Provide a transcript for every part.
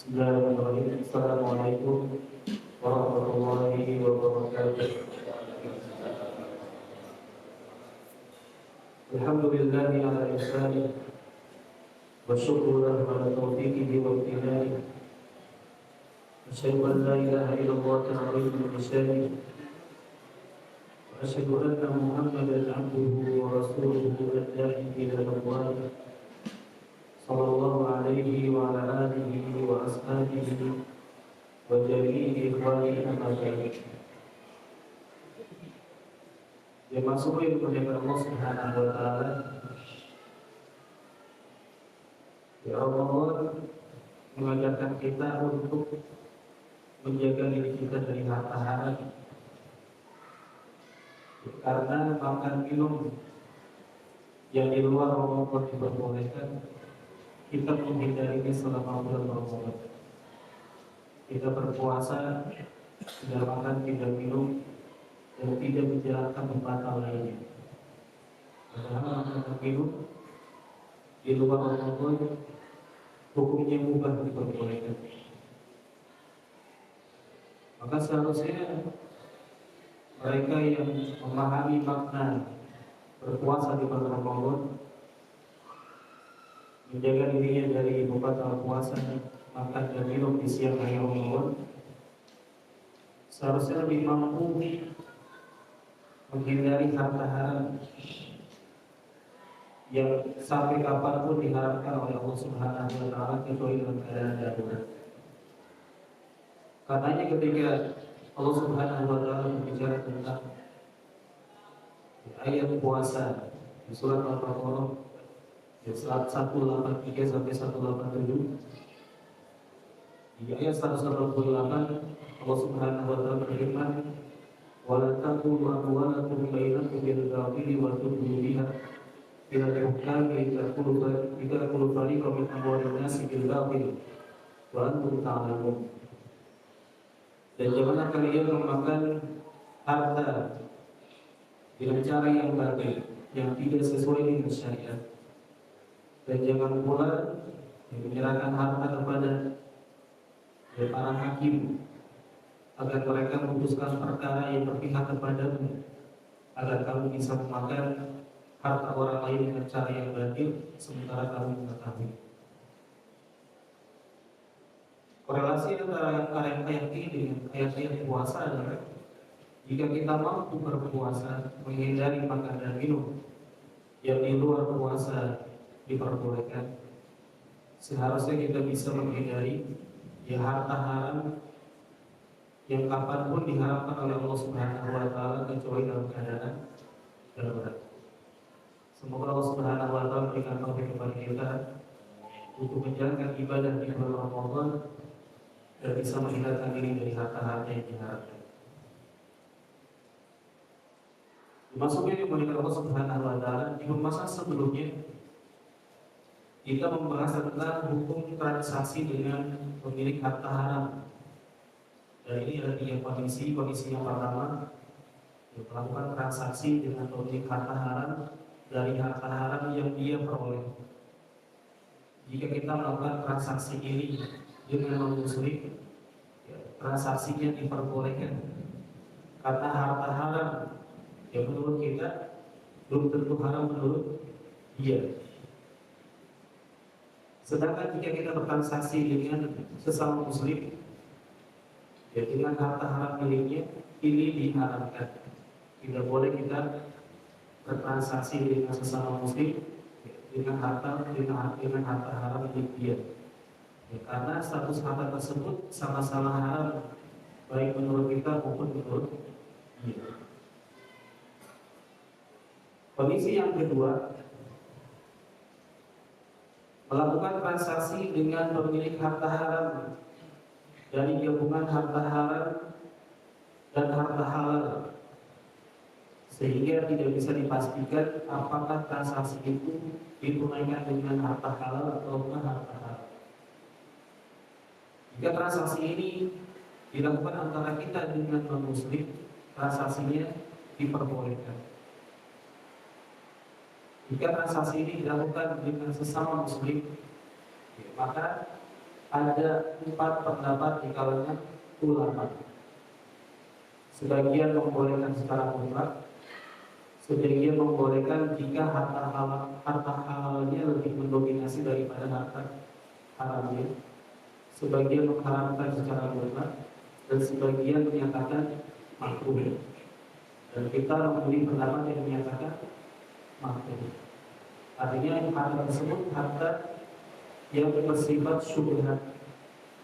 Bismillahirrahmanirrahim. Assalamualaikum warahmatullahi wabarakatuh. Alhamdulillahi ala ihsani wa syukru lahu ala taufiqihi wa imtinani. Asyhadu an la ilaha illallah ta'zimu lisani wa asyhadu anna Muhammadan abduhu wa rasuluhu ad-da'i ila ridwani. Sallallahu alaihi wa ala alihi wa ashabihi wa jami'i ikhwani amma ba'd. Yang maksudnya kepada Allah Subhanahu wa taala, ya Allah mengajarkan kita untuk menjaga diri kita dari harta haram. Karena makan minum yang di luar Ramadan diperbolehkan, kita menghindarinya selama bulan Ramadan. Kita berpuasa, tidak makan, tidak minum, dan tidak menjalankan pembatal lainnya. Padahal makan minum di luar Ramadan hukumnya mubah diperbolehkan. Maka seharusnya mereka yang memahami makna berpuasa di bulan Ramadan, menjaga dirinya dari pembatal puasa, makan dan minum di siang hari Ramadan, seharusnya lebih mampu menghindari harta haram yang sampai kapanpun diharapkan oleh Allah Subhanahu wa taala kecuali dalam keadaan darurat. Karenanya ketika Allah Subhanahu wa taala berbicara tentang ayat puasa di surat Al-Baqarah surat 183 sampai 187, di ayat 188 Allah Subhanahu wa taala berfirman, "Wala taqulu amwalakum bainakum bil batili wa tudlu biha ila al-hukami litakulu fariqan min amwalin nasi bil batil wa antum ta'lamun." Dan janganlah kalian memakan harta dengan cara yang batil, yang tidak sesuai dengan syariat. Dan jangan pula menyerahkan harta kepada para hakim agar mereka memutuskan perkara yang berpihak kepadamu, agar kamu bisa memakan harta orang lain dengan cara yang batil sementara kamu mengetahui. Korelasi antara ayat-ayat ini dengan ayat-ayat puasa adalah jika kita mampu berpuasa, menghindari makan dan minum yang di luar puasa diperbolehkan, seharusnya kita bisa menghindari harta haram yang kapanpun diharapkan oleh Allah Subhanahu wa taala kecuali dalam keadaan darurat. Semoga Allah Subhanahu wa taala berikan taufik kepada kita untuk menjalankan ibadah di bulan Ramadan dan bisa menghindarkan diri dari harta-harta yang diharapkan. Dimasukkan kepada Allah Subhanahu wa taala di masa sebelumnya kita membahas tentang hukum transaksi dengan pemilik harta haram. Dan ini ada 3 kondisi. Kondisi yang pertama, melakukan transaksi dengan pemilik harta haram dari harta haram yang dia peroleh. Jika kita melakukan transaksi ini dengan non-muslim, transaksinya diperbolehkan karena harta haram yang menurut kita belum tentu haram menurut dia. Sedangkan jika kita bertransaksi dengan sesama muslim, dengan harta haram miliknya, ini diharamkan. Tidak boleh kita bertransaksi dengan sesama muslim dengan harta haram milik dia. Karena status harta tersebut sama-sama haram, baik menurut kita maupun menurut dia. Kondisi yang kedua, melakukan transaksi dengan pemilik harta haram dari gabungan harta haram dan harta halal, sehingga tidak bisa dipastikan apakah transaksi itu ditunaikan dengan harta halal atau bukan harta haram. Jika transaksi ini dilakukan antara kita dengan non-muslim, transaksinya diperbolehkan. Jika transaksi ini dilakukan dengan sesama muslim, maka ada 4 pendapat di kalangan ulama. Sebagian membolehkan secara mutlak, sebagian membolehkan jika harta halalnya lebih mendominasi daripada harta haramnya. Sebagian mengharamkan secara mutlak dan sebagian menyatakan makruh. Dan kita memilih pendapat yang menyatakan makruh. Artinya harta tersebut harta yang bersifat syubhat,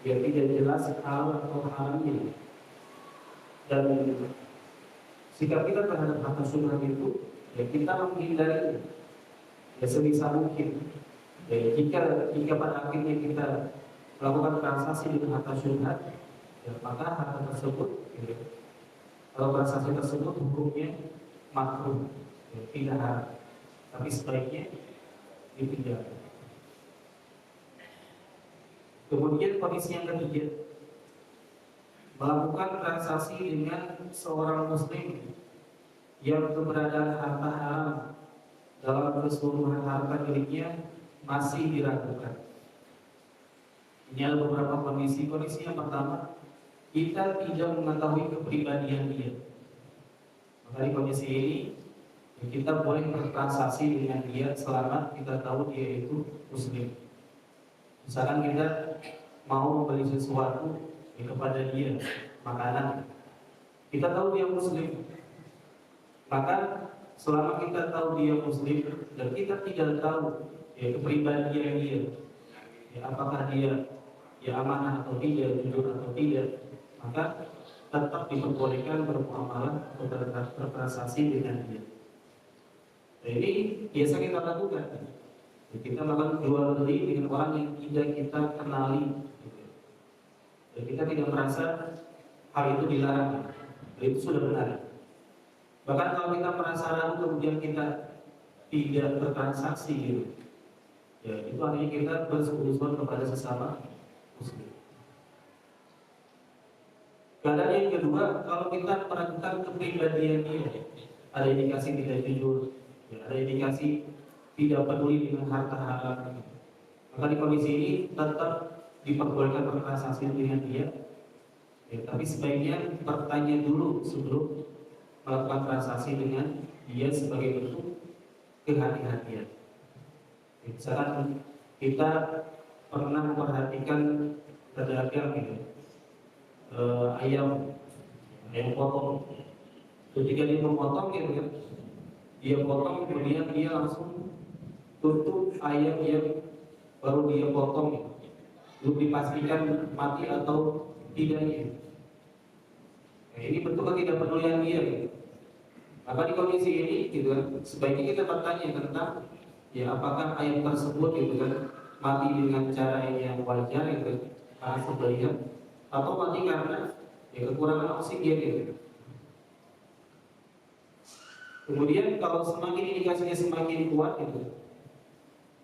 yang tidak jelas halal atau haramnya. Dan sikap kita terhadap harta syubhat itu, ya kita menghindari ya sebisa mungkin. Ya, jika pada akhirnya kita melakukan transaksi dengan harta syubhat, ya, maka harta tersebut, ya, kalau transaksi tersebut hukumnya makruh, ya, tidak haram, tapi sebaiknya ditinggalkan. Kemudian kondisi yang ketiga, melakukan transaksi dengan seorang muslim yang keberadaan harta haram dalam keseluruhan harta miliknya masih diragukan. Ini ada beberapa kondisi. Kondisi yang pertama, kita tidak mengetahui kepribadian dia. Maka di kondisi ini kita boleh bertransaksi dengan dia selama kita tahu dia itu muslim. Misalkan kita mau membeli sesuatu kepada dia, makanan, kita tahu dia muslim, maka selama kita tahu dia muslim dan kita tidak tahu ya, kepribadian dia, ya, apakah dia ya amanah atau tidak, jujur atau tidak, maka tetap diperbolehkan bermuamalah atau bertransaksi dengan dia. Nah, ini biasa kita lakukan. Kita melakukan jual beli dengan orang yang tidak kita kenali, dan kita tidak merasa hal itu dilarang, dan itu sudah benar. Bahkan kalau kita merasa ragu kemudian kita tidak bertransaksi, gitu, ya itu artinya kita bersekutu kepada sesama muslim. Keadaan yang kedua, kalau kita meragukan kepribadian dia, ada indikasi tidak jujur, ya, ada indikasi tidak peduli dengan harta haram, maka di kondisi ini tetap diperbolehkan bertransaksi dengan dia, ya, tapi sebaiknya bertanya dulu sebelum melakukan transaksi dengan dia sebagai bentuk kehati-hatian. Misalkan kita pernah memperhatikan pedagang gitu, ayam potong, ketika dia memotong gitu kan, dia potong kemudian dia langsung tutup ayam yang baru dia potong gitu, belum dipastikan mati atau tidaknya. Nah, ini bentuk ketidakpedulian dia gitu. Maka di kondisi ini gitu kan, sebaiknya kita bertanya tentang ya apakah ayam tersebut gitu kan mati dengan cara yang wajar gitu, karena sembelihan, atau mati karena ya kekurangan oksigen gitu. Kemudian kalau semakin indikasinya semakin kuat gitu,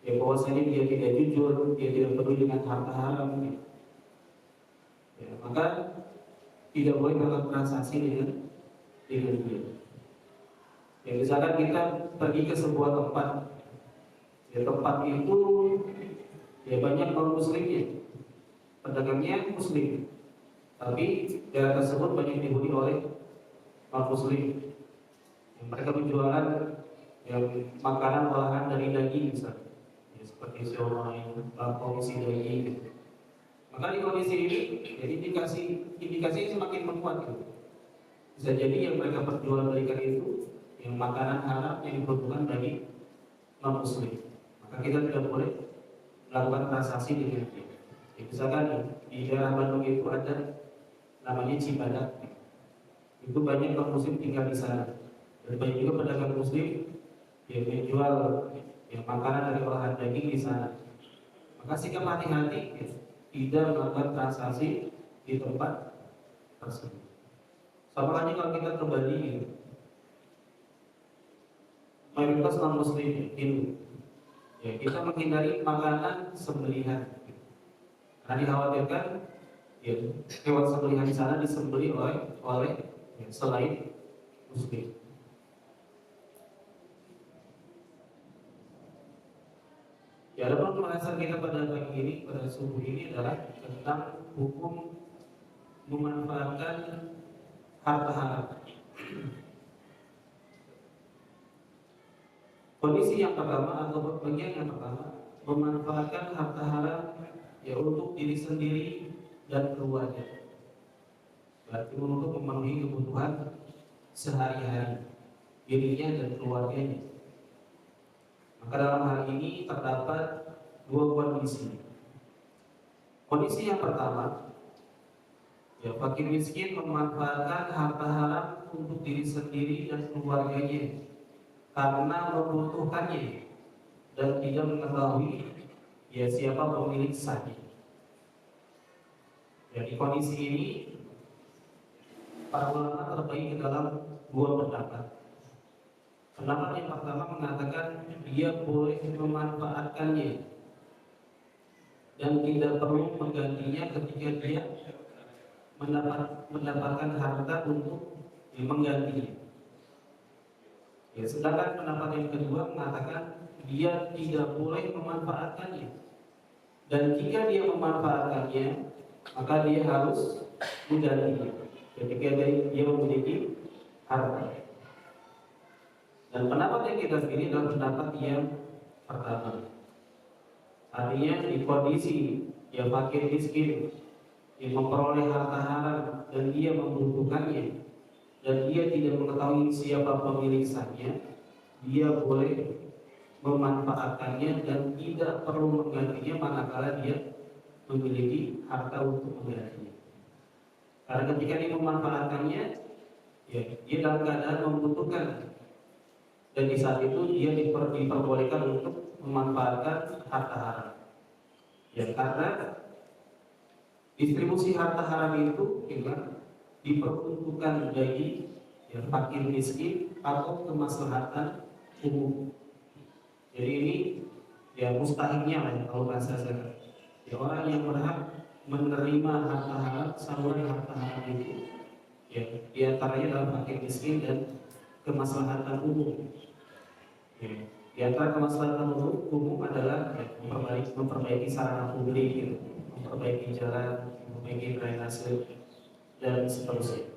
ya bahwasanya dia tidak jujur, dia tidak peduli dengan harta haram, gitu, ya, maka tidak boleh melakukan transaksi dengan dia. Ya, misalkan kita pergi ke sebuah tempat, ya tempat itu ya banyak non muslimnya, pedagangnya muslim, tapi daerah tersebut banyak dihuni oleh non muslim. Yang mereka menjualan yang makanan olahan dari daging misalnya, ya, seperti siomay, komisi daging gitu. Maka di kondisi ini, ya, indikasi semakin menguat gitu. Bisa jadi yang mereka perjualbelikan itu yang makanan haram yang diperuntukkan bagi non muslim. Maka kita tidak boleh melakukan transaksi dengan dia. Ya, misalkan di daerah Bandung itu ada namanya Cibadak, itu banyak non muslim tinggal di sana. Dan banyak juga pedagang muslim yang menjual ya, makanan dari olahan daging di sana. Maka sikap hati-hati ya, tidak melakukan transaksi di tempat tersebut. Sama halnya kalau kita ke Bali gitu, mayoritas non muslim Hindu, ya kita menghindari makanan sembelihan karena dikhawatirkan ya, hewan sembelihan di sana disembelih oleh ya, selain muslim. Ya, ada pembahasan kita pada pagi ini, pada subuh ini adalah tentang hukum memanfaatkan harta haram. Kondisi yang pertama atau bagian yang pertama, memanfaatkan harta haram ya untuk diri sendiri dan keluarga. Berarti untuk memenuhi kebutuhan sehari-hari dirinya dan keluarganya. Maka dalam hal ini terdapat dua kondisi. Kondisi yang pertama, ya fakir miskin memanfaatkan harta haram untuk diri sendiri dan keluarganya karena membutuhkannya dan tidak mengetahui ya siapa pemilik sahnya. Jadi kondisi ini para ulama terbagi ke dalam dua pendapat. Pendapat yang pertama mengatakan dia boleh memanfaatkannya dan tidak perlu menggantinya ketika dia mendapatkan harta untuk menggantinya. Ya, sedangkan pendapat yang kedua mengatakan dia tidak boleh memanfaatkannya, dan jika dia memanfaatkannya maka dia harus menggantinya ketika dia memiliki harta. Dan pendapat yang kita pilih adalah pendapat yang pertama. Artinya di kondisi yang fakir miskin yang memperoleh harta haram dan dia membutuhkannya dan dia tidak mengetahui siapa pemilik sahnya, dia boleh memanfaatkannya dan tidak perlu menggantinya manakala dia memiliki harta untuk menggantinya. Karena ketika dia memanfaatkannya, ya, dia dalam keadaan membutuhkan, dan di saat itu dia diperbolehkan untuk memanfaatkan harta haram. Ya, karena distribusi harta haram itu diperuntukkan bagi ya, fakir miskin atau kemaslahatan umum. Jadi ini ya mustahilnya lah ya, kalau bahasa saya. Ya, orang yang berhak menerima harta haram, saluran harta haram itu ya diantaranya dalam fakir miskin dan kemaslahatan umum. Ya, di antara kemaslahatan umum adalah ya, memperbaiki sarana publik, gitu, memperbaiki jalan, memperbaiki drainase dan seterusnya.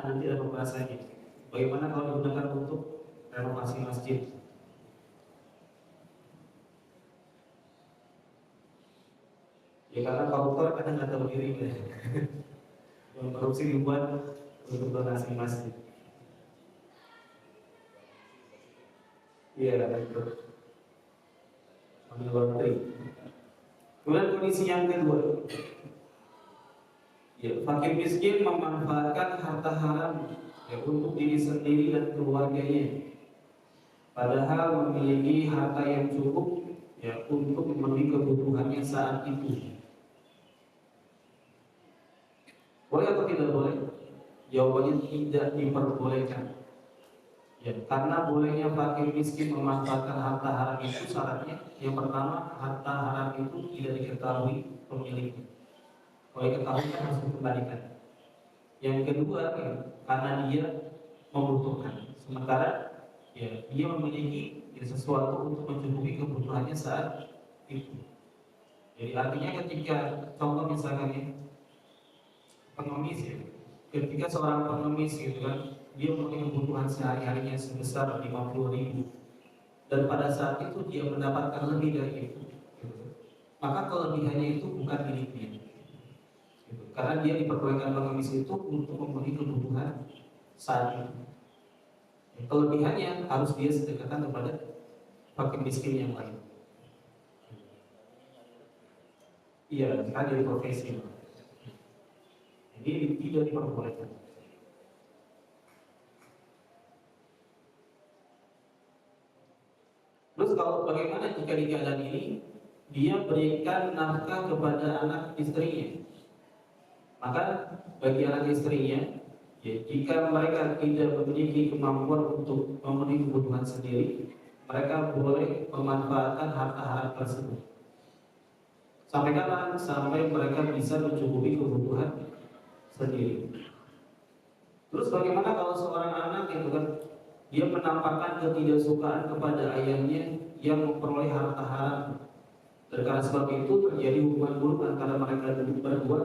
Nanti ada pembahasannya. Bagaimana kalau digunakan untuk renovasi masjid? Ya karena koruptor kadang nggak tahu diri, yang korupsi dibuat untuk donasi masjid. Iya, betul. Money laundering. Kemudian kondisi yang kedua, ya, fakir miskin memanfaatkan harta haram ya, untuk diri sendiri dan keluarganya, padahal memiliki harta yang cukup ya untuk memenuhi kebutuhannya saat itu. Boleh atau tidak boleh? Jawabannya tidak diperbolehkan. Ya, karena bolehnya fakir miskin memanfaatkan harta haram itu syaratnya yang pertama, harta haram itu tidak diketahui pemiliknya. Kalau diketahui kan harus dikembalikan. Yang kedua, ya, karena dia membutuhkan. Sementara ya, dia memiliki ya, sesuatu untuk mencukupi kebutuhannya saat itu. Jadi artinya ketika contoh misalkan ya, pengemis ya, ketika seorang pengemis gitu kan, dia memiliki kebutuhan sehari-harinya sebesar 50.000 dan pada saat itu dia mendapatkan lebih dari itu, gitu. Maka kelebihannya itu bukan miliknya, gitu. Karena dia diperbolehkan pengemis itu untuk memenuhi kebutuhan saat itu. Ya, kelebihannya harus dia sedekahkan kepada fakir miskin yang lain. Iya, karena dia profesi. Jadi tidak diperbolehkan. Terus kalau bagaimana jika di keadaan ini dia berikan nafkah kepada anak istrinya? Maka bagi anak istrinya, ya, jika mereka tidak memiliki kemampuan untuk memenuhi kebutuhan sendiri, mereka boleh memanfaatkan harta haram tersebut. Sampai kapan? Sampai mereka bisa mencukupi kebutuhan sendiri. Terus bagaimana kalau seorang anak itu kan dia menampakkan ketidaksukaan kepada ayahnya yang memperoleh harta haram, dan karena sebab itu terjadi hubungan buruk antara mereka berdua,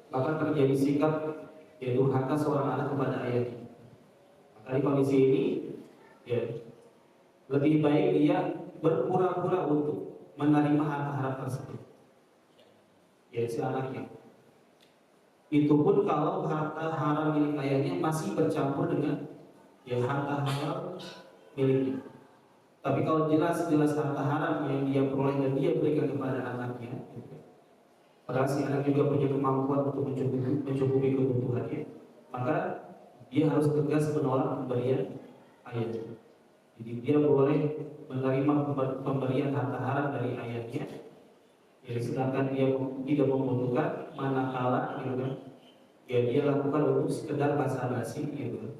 bahkan terjadi sikap yaitu durhaka seorang anak kepada ayahnya. Maka di kondisi ini ya lebih baik dia berpura-pura untuk menerima harta haram tersebut, ya si anaknya. Itu pun kalau harta haram milik ayahnya masih bercampur dengan ya harta haram miliknya. Tapi kalau jelas-jelas harta haram yang dia peroleh dan dia berikan kepada anaknya, padahal si anak juga punya kemampuan untuk mencukupi kebutuhannya, maka dia harus tegas menolak pemberian ayahnya. Jadi dia boleh menerima pemberian harta haram dari ayahnya, ya sedangkan dia tidak membutuhkan, manakala gitu kan, ya dia lakukan untuk sekedar basa-basi gitu.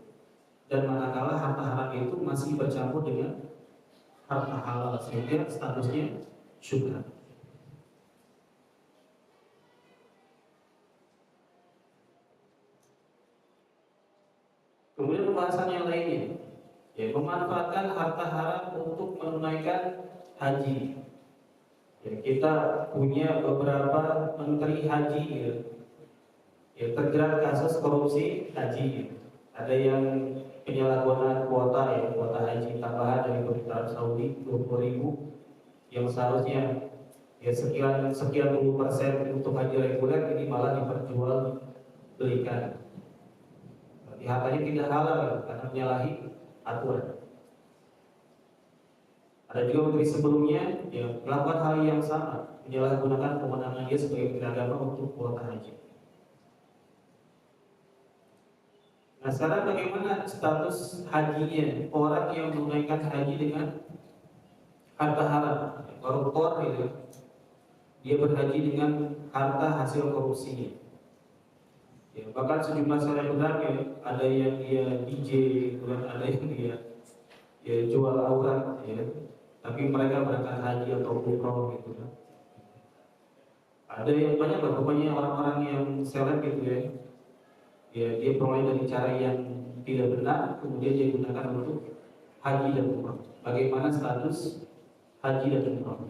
Dan manakala harta haram itu masih bercampur dengan harta halal sehingga statusnya syubhat. Kemudian pembahasan yang lainnya, ya memanfaatkan harta haram untuk menunaikan haji. Ya, kita punya beberapa menteri haji gitu. Ya, terjerat kasus korupsi haji gitu. Ada yang penyalahgunaan kuota ya, kuota haji tambahan dari pemerintah Arab Saudi 20.000 yang seharusnya ya sekian puluh persen untuk haji reguler, ini malah diperjual belikan. Berarti hartanya tidak halal ya, karena menyalahi aturan. Ada juga menteri sebelumnya yang melakukan hal yang sama, menyalahgunakan kewenangan dia sebagai menteri agama untuk kuota haji. Nah sekarang bagaimana status hajinya orang yang menunaikan haji dengan harta haram, koruptor gitu. Dia berhaji dengan harta hasil korupsinya. Ya, bahkan sejumlah selebgram ya, ada yang dia DJ, ada yang dia ya, jual aurat ya. Tapi mereka berangkat haji atau umroh gitu kan. Ada yang banyak lah, pokoknya orang-orang yang seleb gitu ya. Ya dia peroleh dari cara yang tidak benar, kemudian dia gunakan untuk haji dan umroh. Bagaimana status haji dan umroh?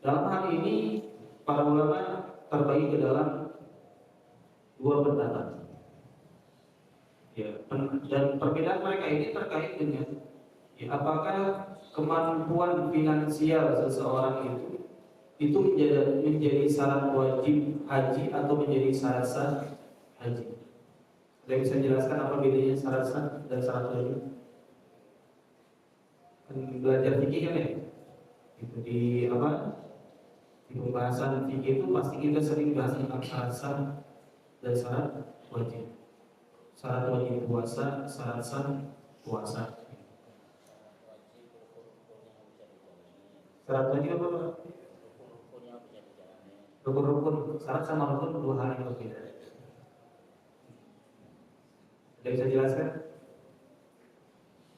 Dalam hal ini para ulama terbagi ke dalam dua pendapat. Ya, dan perbedaan mereka ini terkait dengan ya, apakah kemampuan finansial seseorang itu menjadi syarat wajib haji atau menjadi syarat sah haji. Ada yang bisa jelaskan apa bedanya syarat sah dan syarat wajib? Kan belajar fikih kan ya? Itu di apa? Di pembahasan fikih itu pasti kita sering bahas tentang syarat sah dan syarat wajib. Syarat wajib puasa, syarat sah puasa. Syarat wajib apa Pak? Rukun-rukun, syarat sama rukun dua hal yang berbeda. Ada bisa jelaskan?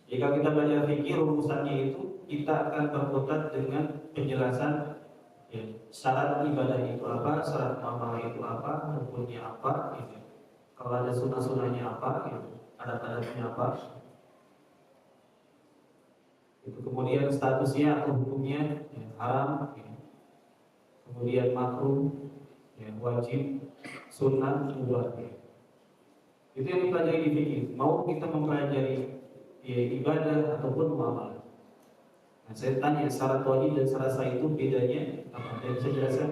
Jika kita belajar fikih, rumusannya itu kita akan berkutat dengan penjelasan ya, syarat ibadah itu apa, syarat amal itu apa, rukunnya apa, gitu. Kalau ada sunnah-sunnahnya apa, gitu. Adat-adatnya apa. Itu kemudian statusnya atau hukumnya ya, haram, ya. Kemudian makruh, ya, wajib, sunnah, mubah. Ya. Itu yang dipelajari di fikih. Mau kita mempelajari ya, ibadah ataupun muamalah. Nah, saya tanya syarat wajib dan syarat sah itu bedanya apa? Yang bisa jelaskan?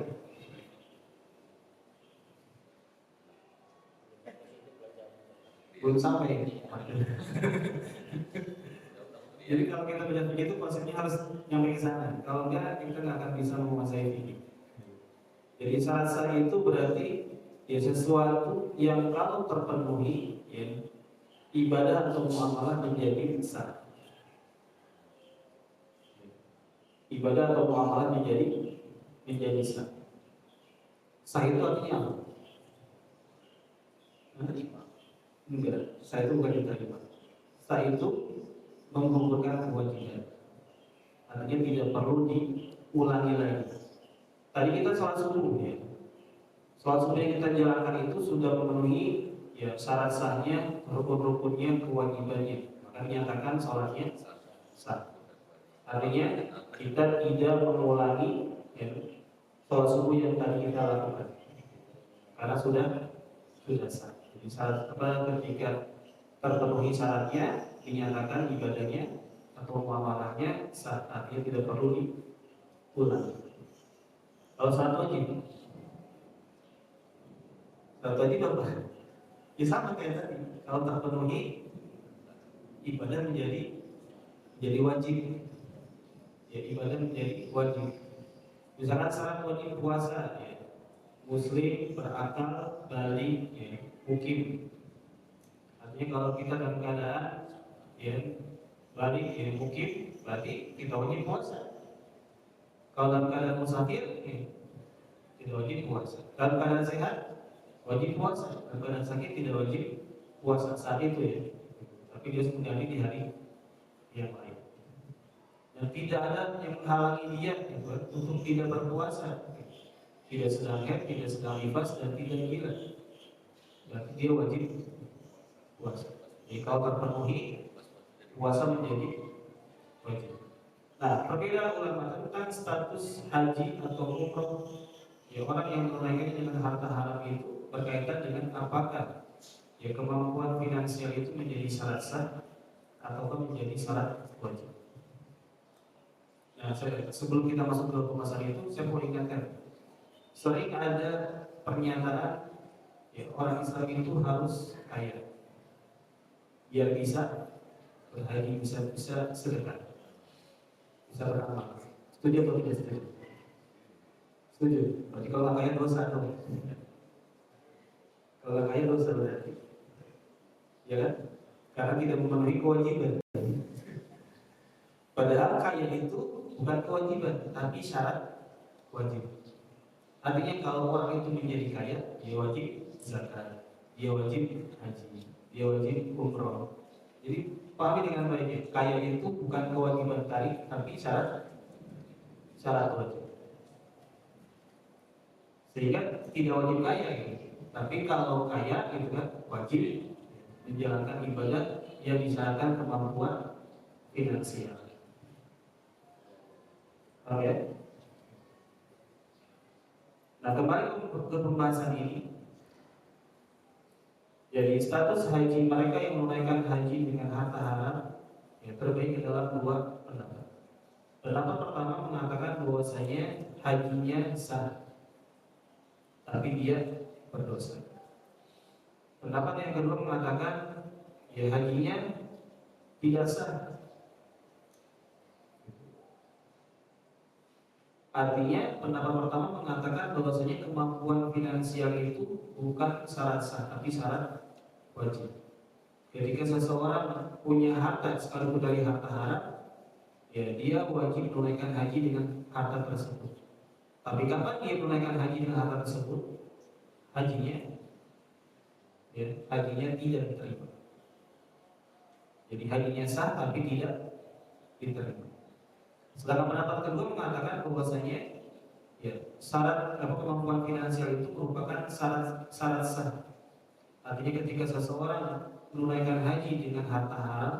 Belum sampai. Jadi kalau kita belajar fikih itu konsepnya harus nyampe ke sana. Kalau enggak kita nggak akan bisa menguasai fikih. Jadi syarat sah itu berarti ya sesuatu yang kalau terpenuhi ya, ibadah atau muamalah menjadi sah. Ibadah atau muamalah menjadi sah. Sah itu artinya apa? Enggak, sah itu bukan diterima. Sah itu menggugurkan kewajiban. Artinya tidak perlu diulangi lagi. Tadi kita sholat subuh ya. Sholat subuh yang kita jalankan itu sudah memenuhi ya syarat sahnya, rukun-rukunnya, kewajibannya, maka dinyatakan sholatnya sah. Artinya kita tidak mengulangi ya, sholat subuh yang tadi kita lakukan karena sudah sah. Jadi syarat ketika terpenuhi syaratnya dinyatakan ibadahnya atau muamalahnya sah, artinya tidak perlu diulang. Kalau syarat wajib apa? Ya sama kayak tadi. Kalau terpenuhi ibadah menjadi wajib. Ya ibadah menjadi wajib. Misalkan syarat wajib puasa, ya, muslim berakal, balik, ya, mukim. Artinya kalau kita dalam keadaan ya balik, ya, mukim, berarti kita wajib puasa. Kalau dalam keadaan musafir, ya, tidak wajib puasa. Dalam keadaan sehat, wajib puasa. Dalam keadaan sakit tidak wajib puasa saat itu ya. Tapi dia mengganti di hari yang lain. Dan tidak ada yang menghalangi dia ya, untuk tidak berpuasa. Tidak sedang haid, tidak sedang nifas, dan tidak gila. Berarti dia wajib puasa. Jadi kalau terpenuhi, puasa menjadi wajib. Nah, perbedaan ulama tentang status haji atau umroh. Ya, orang yang menunaikan dengan harta haram itu berkaitan dengan apakah ya kemampuan finansial itu menjadi syarat sah ataukah menjadi syarat wajib. Nah, sebelum kita masuk ke pembahasan itu, saya mau ingatkan, sering ada pernyataan ya, orang Islam itu harus kaya biar bisa berhaji, bisa sedekah, bisa beramal. Setuju atau tidak setuju? Setuju. Berarti kalau kaya dosa dong. Kalau kaya dosa berarti, ya kan? Karena tidak memenuhi kewajiban. Padahal kaya itu bukan kewajiban, tapi syarat wajib. Artinya kalau orang itu menjadi kaya, dia wajib zakat, dia wajib haji, dia wajib umroh. Jadi pahami dengan baiknya, kaya itu bukan kewajiban tadi, tapi syarat wajib. Sehingga tidak wajib kaya gitu. Tapi kalau kaya itu kan wajib menjalankan ibadah yang disyaratkan kemampuan finansial. Oke. Nah, kembali ke pembahasan ini. Jadi status haji mereka yang menunaikan haji dengan harta haram ya, terbagi dalam dua pendapat. Pendapat pertama mengatakan bahwasanya hajinya sah, tapi dia berdosa. Pendapat yang kedua mengatakan ya hajinya tidak sah. Artinya pendapat pertama mengatakan bahwasanya kemampuan finansial itu bukan syarat sah, tapi syarat wajib. Ketika seseorang punya harta sekalipun dari harta haram, ya dia wajib menunaikan haji dengan harta tersebut. Tapi kapan dia menunaikan haji dengan harta tersebut? Hajinya tidak diterima. Jadi hajinya sah tapi tidak diterima. Sedangkan pendapat kedua mengatakan bahwasanya ya syarat kemampuan finansial itu merupakan syarat sah. Artinya ketika seseorang menunaikan haji dengan harta haram,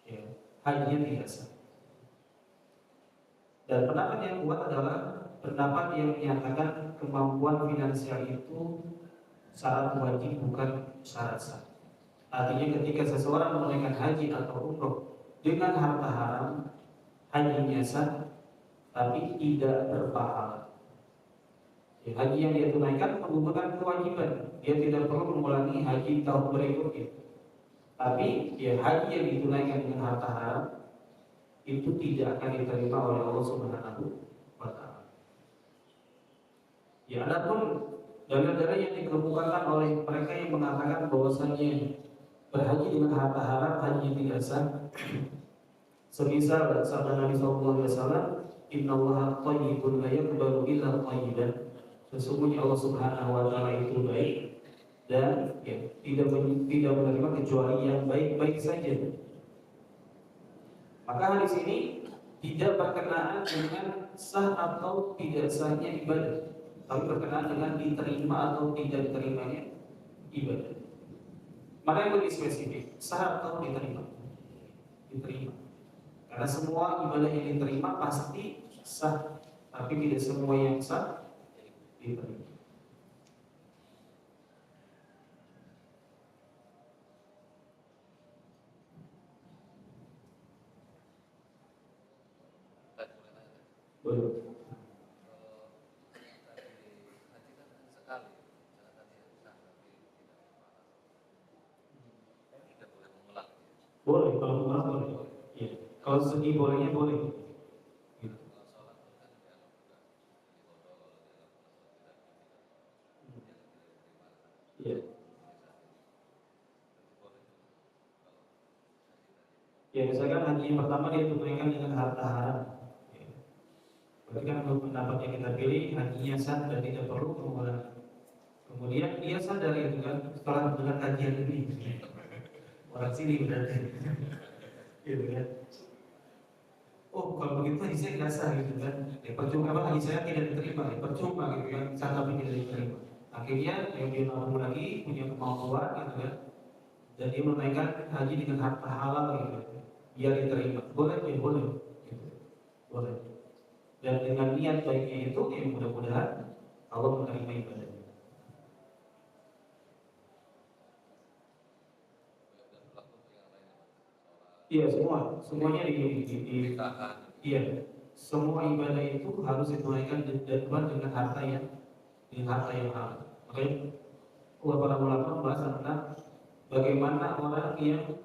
ya hajinya tidak sah. Dan pendapat yang kuat adalah pendapat yang menyatakan kemampuan finansial itu syarat wajib bukan syarat sah. Artinya ketika seseorang menunaikan haji atau umroh dengan harta haram, hajinya sah tapi tidak berpahala. Ya, haji yang dia tunaikan merupakan kewajiban. Dia tidak perlu mengulangi haji tahun berikutnya. Tapi ya haji yang ditunaikan dengan harta haram itu tidak akan diterima oleh Allah Subhanahu wa taala. Ya, adapun dalil-dalil yang dikemukakan oleh mereka yang mengatakan bahwasanya berhaji dengan harta haram haji tidak sah. Semisal sabda Nabi sallallahu alaihi wasallam, "Innallaha thayyibun la yaqbalu illa thayyiban." Sesungguhnya Allah Subhanahu wa taala itu baik dan ya, tidak menerima kecuali yang baik-baik saja. Maka hadis ini tidak berkenaan dengan sah atau tidak sahnya ibadah, tapi berkenaan dengan diterima atau tidak diterimanya ibadah. Mana yang lebih spesifik? Sah atau diterima? Diterima. Karena semua ibadah yang diterima pasti sah, tapi tidak semua yang sah diterima. Boleh. Boleh, kalau mengulang boleh. Iya. Kalau segi bolehnya boleh. Gitu. Iya. Ya, misalkan haji yang pertama dia tunaikan dengan harta haram. Ya. Berarti kan menurut pendapat yang kita pilih hajinya sah dan tidak perlu pengulangan. Kemudian dia sadar itu kan setelah mendengar kajian ini orang sini berarti, gitu kan. Oh kalau begitu haji saya nggak sah gitu kan. Ya, percuma apa haji saya tidak diterima, ya, percuma gitu kan. Sah tapi tidak diterima. Akhirnya yang dia mampu lagi punya kemampuan gitu kan. Dan dia menunaikan haji dengan harta halal gitu. Biar diterima. Boleh ya boleh. Gitu. Boleh. Dan dengan niat baiknya itu ya mudah-mudahan Allah menerima ibadahnya. Iya semuanya iya, semua ibadah itu harus ditunaikan dengan harta yang halal. Makanya para ulama membahas tentang bagaimana orang yang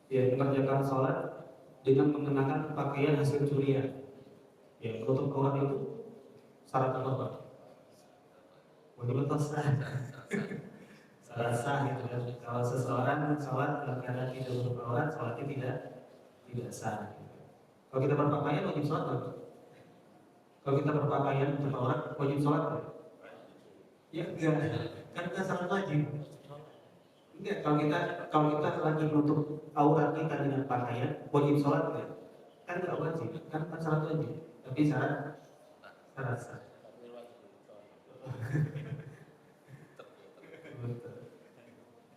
mengerjakan sholat dengan mengenakan pakaian hasil curian. Ya, menutup aurat itu syarat apa? Menurut sah, syarat sah gitu kan. Kalau seseorang sholat dalam keadaan tidak menutup aurat, sholatnya tidak sah. Kalau kita berpakaian wajib sholat nggak? Kalau kita berpakaian menutup aurat wajib sholat nggak? Ya enggak, kan kita syarat wajib. Enggak, kalau kita lagi menutup aurat kita dengan pakaian wajib sholat nggak? Kan nggak wajib, kan syarat wajib. Tapi syarat sah.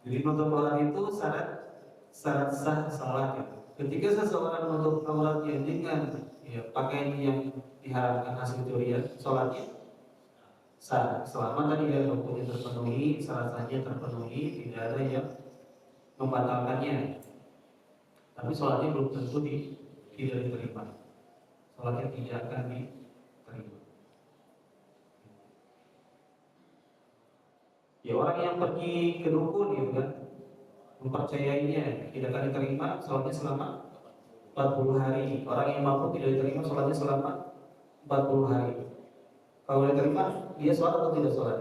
Jadi menutup aurat itu syarat sah salat itu. Ketika seseorang menutup auratnya dengan pakaian yang diharamkan hasil curian, sholatnya sah. Selama tadi dia rukunnya terpenuhi, syarat sahnya terpenuhi, tidak ada yang membatalkannya. Tapi sholatnya belum tentu tidak diterima. Sholatnya tidak akan diterima. Ya orang yang pergi ke dukun gitu kan, mempercayainya tidak akan diterima sholatnya selama 40 hari. Orang yang mampu tidak diterima sholatnya selama 40 hari. Kalau diterima, dia sholat atau tidak sholat?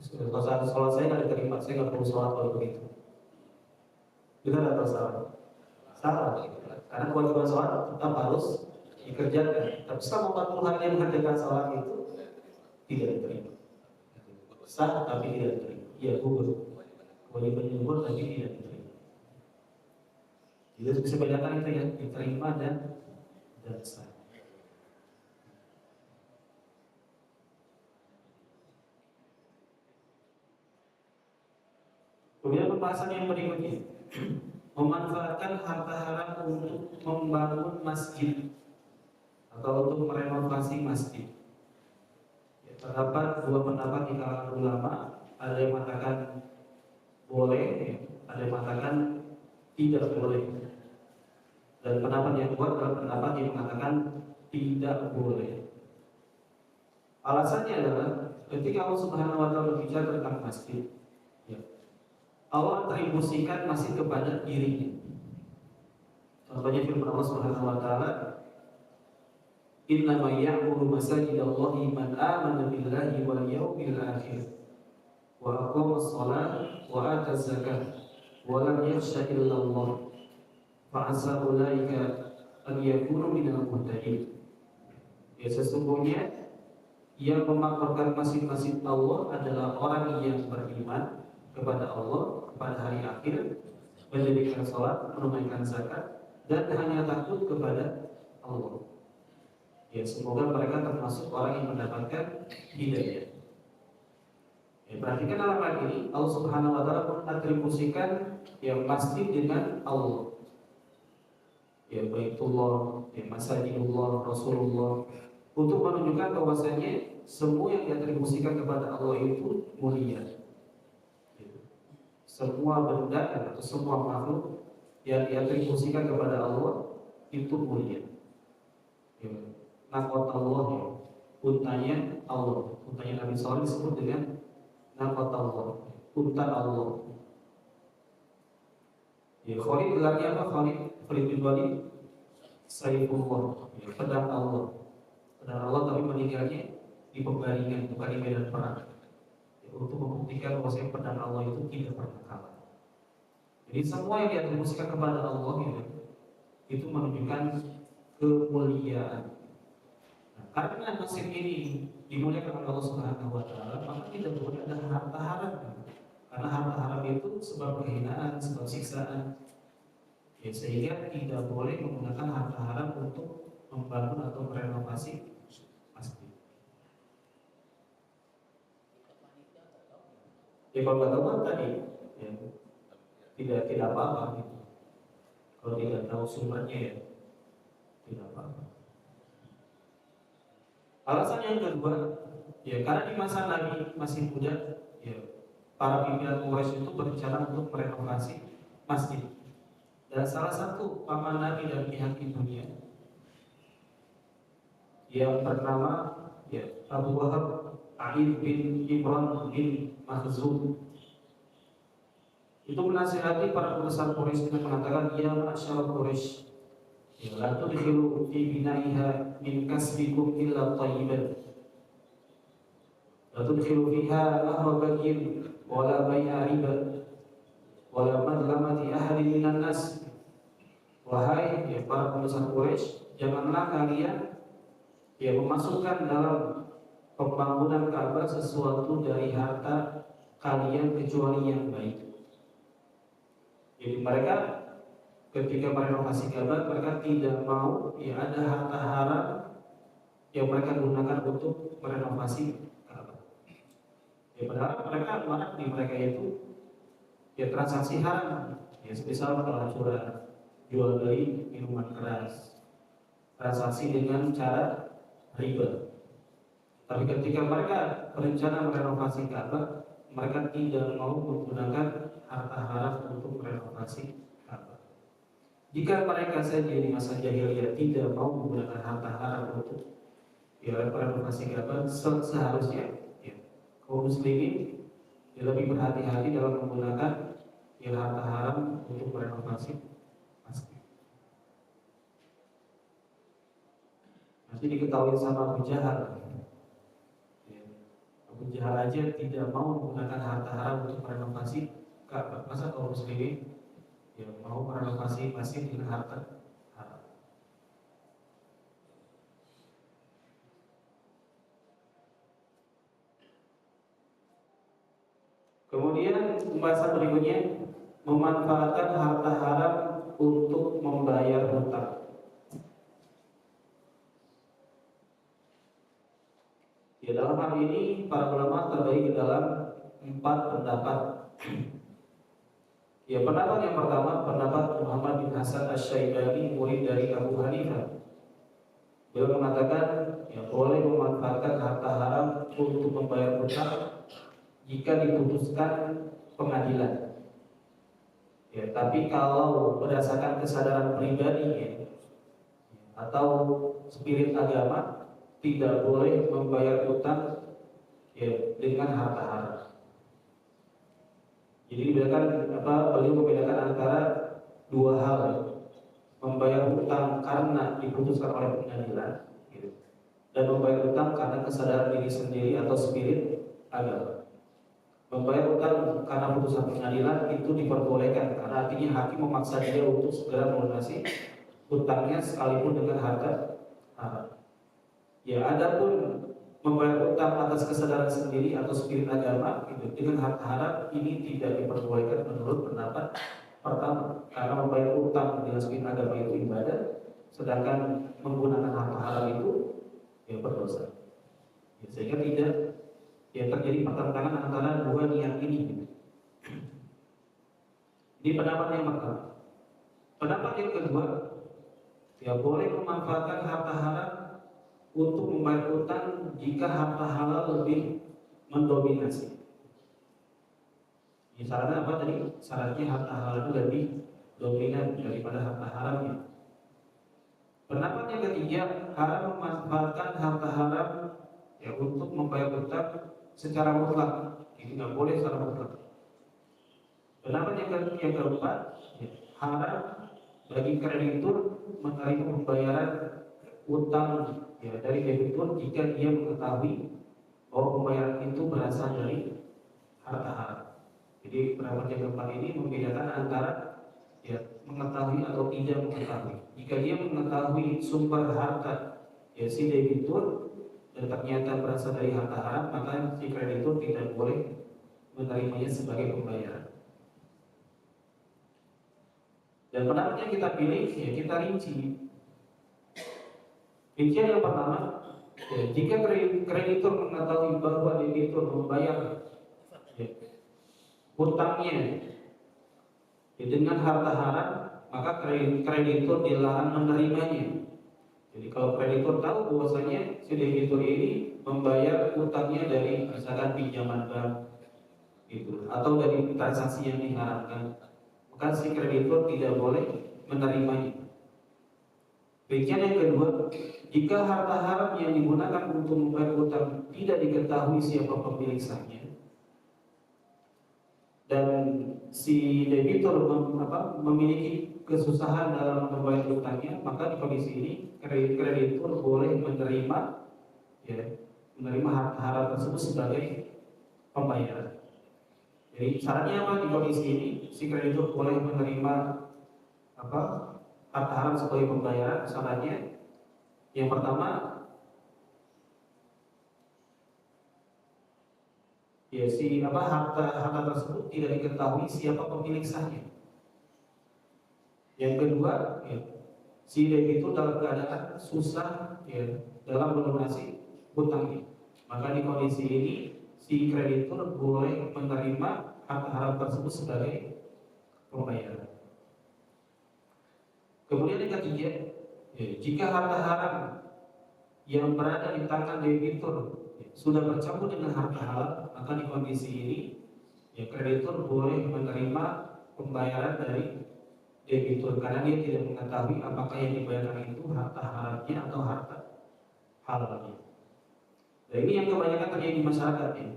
Kalau sholat saya nggak diterima, saya nggak perlu sholat kalau begitu. Benar atau salah? Salah. Karena kewajiban sholat tetap harus dikerjakan. Tapi selama 40 hari yang mengerjakan sholat itu tidak diterima. Sah tapi tidak diterima. Ya gugur. Kewajiban gugur tapi tidak diterima. Jadi bisa bedakan itu ya, diterima dan sah. Kemudian pembahasan yang berikutnya, memanfaatkan harta haram untuk membangun masjid atau untuk merenovasi masjid. Ya, terdapat dua pendapat di kalangan ulama, ada yang mengatakan boleh, ada yang mengatakan tidak boleh. Dan pendapat yang kuat adalah pendapat yang mengatakan tidak boleh. Alasannya adalah ketika Allah Subhanahu wa taala berbicara tentang masjid, ya, Allah atribusikan masjid kepada dirinya. Contohnya firman Allah Subhanahu wa taala, "Innama ya'muru masajidallahi man amana billahi wal yawmil akhir wa aqama as-salata wa ata az-zakata wa lam yakhsha illa Allah fa asa ulaika an yakunu minal muhtadin." Ya sesungguhnya yang memakmurkan masjid-masjid Allah adalah orang yang beriman kepada Allah, kepada hari akhir, mendirikan sholat, menunaikan zakat, dan hanya takut kepada Allah. Ya, semoga mereka termasuk orang yang mendapatkan hidayah. Ya, perhatikan dalam ayat ini Allah Subhanahu wa taala mengatribusikan yang pasti dengan Allah. Ya Baitullah, ya Masajidullah, Rasulullah, untuk menunjukkan bahwasanya semua yang diatribusikan kepada Allah itu mulia. Semua benda atau semua makhluk yang diatribusikan kepada Allah itu mulia. Ya. Naqat Allah, ya. Untanya Allah, untanya Nabi SAW disebut dengan naqat Allah, unta Allah. Ya, Khalid gelarnya apa? Khalid bin Walid Saifullah, ya, pedang Allah. Pedang Allah tapi meninggalnya di pembaringan, bukan di medan perang. Ya, untuk membuktikan bahwa pedang Allah itu tidak pernah kalah. Jadi semua yang diatribusikan kepada Allah ya, itu menunjukkan kemuliaan. Nah, karena nasib ini dimuliakan oleh Allah Subhanahu wa taala, maka tidak boleh ada harta haram. Karena harta haram itu sebab kehinaan, sebab siksaan. Ya, sehingga tidak boleh menggunakan harta haram untuk membangun atau merenovasi masjid. Ya kalau nggak tahu tadi, ya, tidak apa-apa gitu. Kalau tidak tahu sumbernya ya tidak apa-apa. Alasan yang kedua, ya karena di masa Nabi masih muda, ya para pimpinan Quraisy itu berencana untuk merenovasi masjid. Dan salah satu paman Nabi dan pihak ibunya yang bernama ya Abu Wahab A'id bin Imran bin Makhzum itu menasihati para pembesar Quraisy dengan mengatakan, ya ma'syar Quraisy, ya la tudkhilu fi binaiha min kasbikum illa thayyiban, la tudkhilu fiha lahwa bakin wala bai'a riba wala madlamati ahadin minan nas. Wahai ya para pembesar Quraisy, janganlah kalian ya memasukkan dalam pembangunan Ka'bah sesuatu dari harta kalian kecuali yang baik. Jadi mereka ketika merenovasi Ka'bah, mereka tidak mau ya ada harta haram yang mereka gunakan untuk merenovasi Ka'bah. Ya padahal mereka marak di mereka itu ya transaksi haram, ya semisal pelacuran, jual beli minuman keras, transaksi dengan cara riba. Tapi ketika mereka berencana merenovasi Ka'bah, mereka tidak mau menggunakan harta haram untuk merenovasi Ka'bah. Jika mereka saja di masa jahiliyah tidak mau menggunakan harta haram untuk renovasi Ka'bah, seharusnya ya, kaum muslimin lebih berhati-hati dalam menggunakan harta haram untuk merenovasi masjid. Nanti diketahui sama Abu Jahal. Abu Jahal aja tidak mau menggunakan harta haram untuk merenovasi Ka'bah. Masa kaum muslimin mau merenovasi masjid dengan harta haram? Kemudian pembahasan berikutnya, memanfaatkan harta haram untuk membayar hutang. Ya, dalam hal ini para ulama terbagi ke dalam 4 pendapat. Ya, pendapat yang pertama, pendapat Muhammad bin Hasan Asy-Syaibani, murid dari Abu Hanifah. Beliau mengatakan, boleh memanfaatkan harta haram untuk membayar hutang jika diputuskan pengadilan. Ya, tapi kalau berdasarkan kesadaran pribadi atau spirit agama, tidak boleh membayar hutang dengan harta haram. Jadi beliau membedakan antara dua hal, membayar hutang karena diputuskan oleh pengadilan, dan membayar hutang karena kesadaran diri sendiri atau spirit agama. Membayar hutang karena putusan pengadilan itu diperbolehkan karena artinya hakim memaksa dia untuk segera melunasi hutangnya sekalipun dengan harta haram. Ya, adapun membayar hutang atas kesadaran sendiri atau spirit agama dengan harta haram ini tidak diperbolehkan menurut pendapat pertama, karena membayar hutang dengan spirit agama itu ibadah, sedangkan menggunakan harta haram itu berdosa. Sehingga tidak ya terjadi pertentangan antara dua niat ini. Ini pendapat yang pertama. Pendapat yang kedua, ya boleh memanfaatkan harta haram untuk membayar utang jika harta halal lebih mendominasi. Ini syaratnya apa tadi? Syaratnya harta halal itu lebih dominan daripada harta haramnya. Pendapat yang ketiga, haram memanfaatkan harta haram ya untuk membayar utang secara mutlak. Ini nggak boleh secara mutlak. Pendapat yang keempat, ya, haram bagi kreditur menerima pembayaran utang ya dari debitur jika dia mengetahui bahwa pembayaran itu berasal dari harta haram. Jadi pendapat yang keempat ini membedakan antara ya mengetahui atau tidak mengetahui. Jika dia mengetahui sumber harta ya si debitur dan ternyata berasal dari harta haram, maka si kreditur tidak boleh menerimanya sebagai pembayaran. Dan pendapat yang kita pilih ya kita rinci. Rincian yang pertama, ya, jika kreditur mengetahui bahwa debitur membayar ya, hutangnya ya, dengan harta haram, maka kreditur dilarang menerimanya. Jadi kalau kreditur tahu bahwasanya si debitur ini membayar hutangnya dari misalkan pinjaman bank itu atau dari transaksi yang diharamkan, maka si kreditur tidak boleh menerimanya. Rincian yang kedua, jika harta haram yang digunakan untuk membayar hutang tidak diketahui siapa pemilik sahnya dan si debitur memiliki kesusahan dalam membayar hutangnya, maka di kondisi ini kreditur boleh menerima harta haram tersebut sebagai pembayaran. Jadi syaratnya apa di kondisi ini? Si kreditur boleh menerima harta haram sebagai pembayaran. Syaratnya yang pertama, ya harta tersebut tidak diketahui siapa pemilik sahnya. Yang kedua, ya, si debitur dalam keadaan susah ya dalam melunasi hutangnya. Maka di kondisi ini si kreditur boleh menerima harta haram tersebut sebagai pembayaran. Kemudian yang ketiga, ya, jika harta haram yang berada di tangan debitur ya, sudah bercampur dengan harta halal, maka di kondisi ini ya kreditur boleh menerima pembayaran dari debitur karena dia tidak mengetahui apakah yang dibayarkan itu harta haramnya atau harta halalnya. Dan ini yang kebanyakan terjadi di masyarakat ya.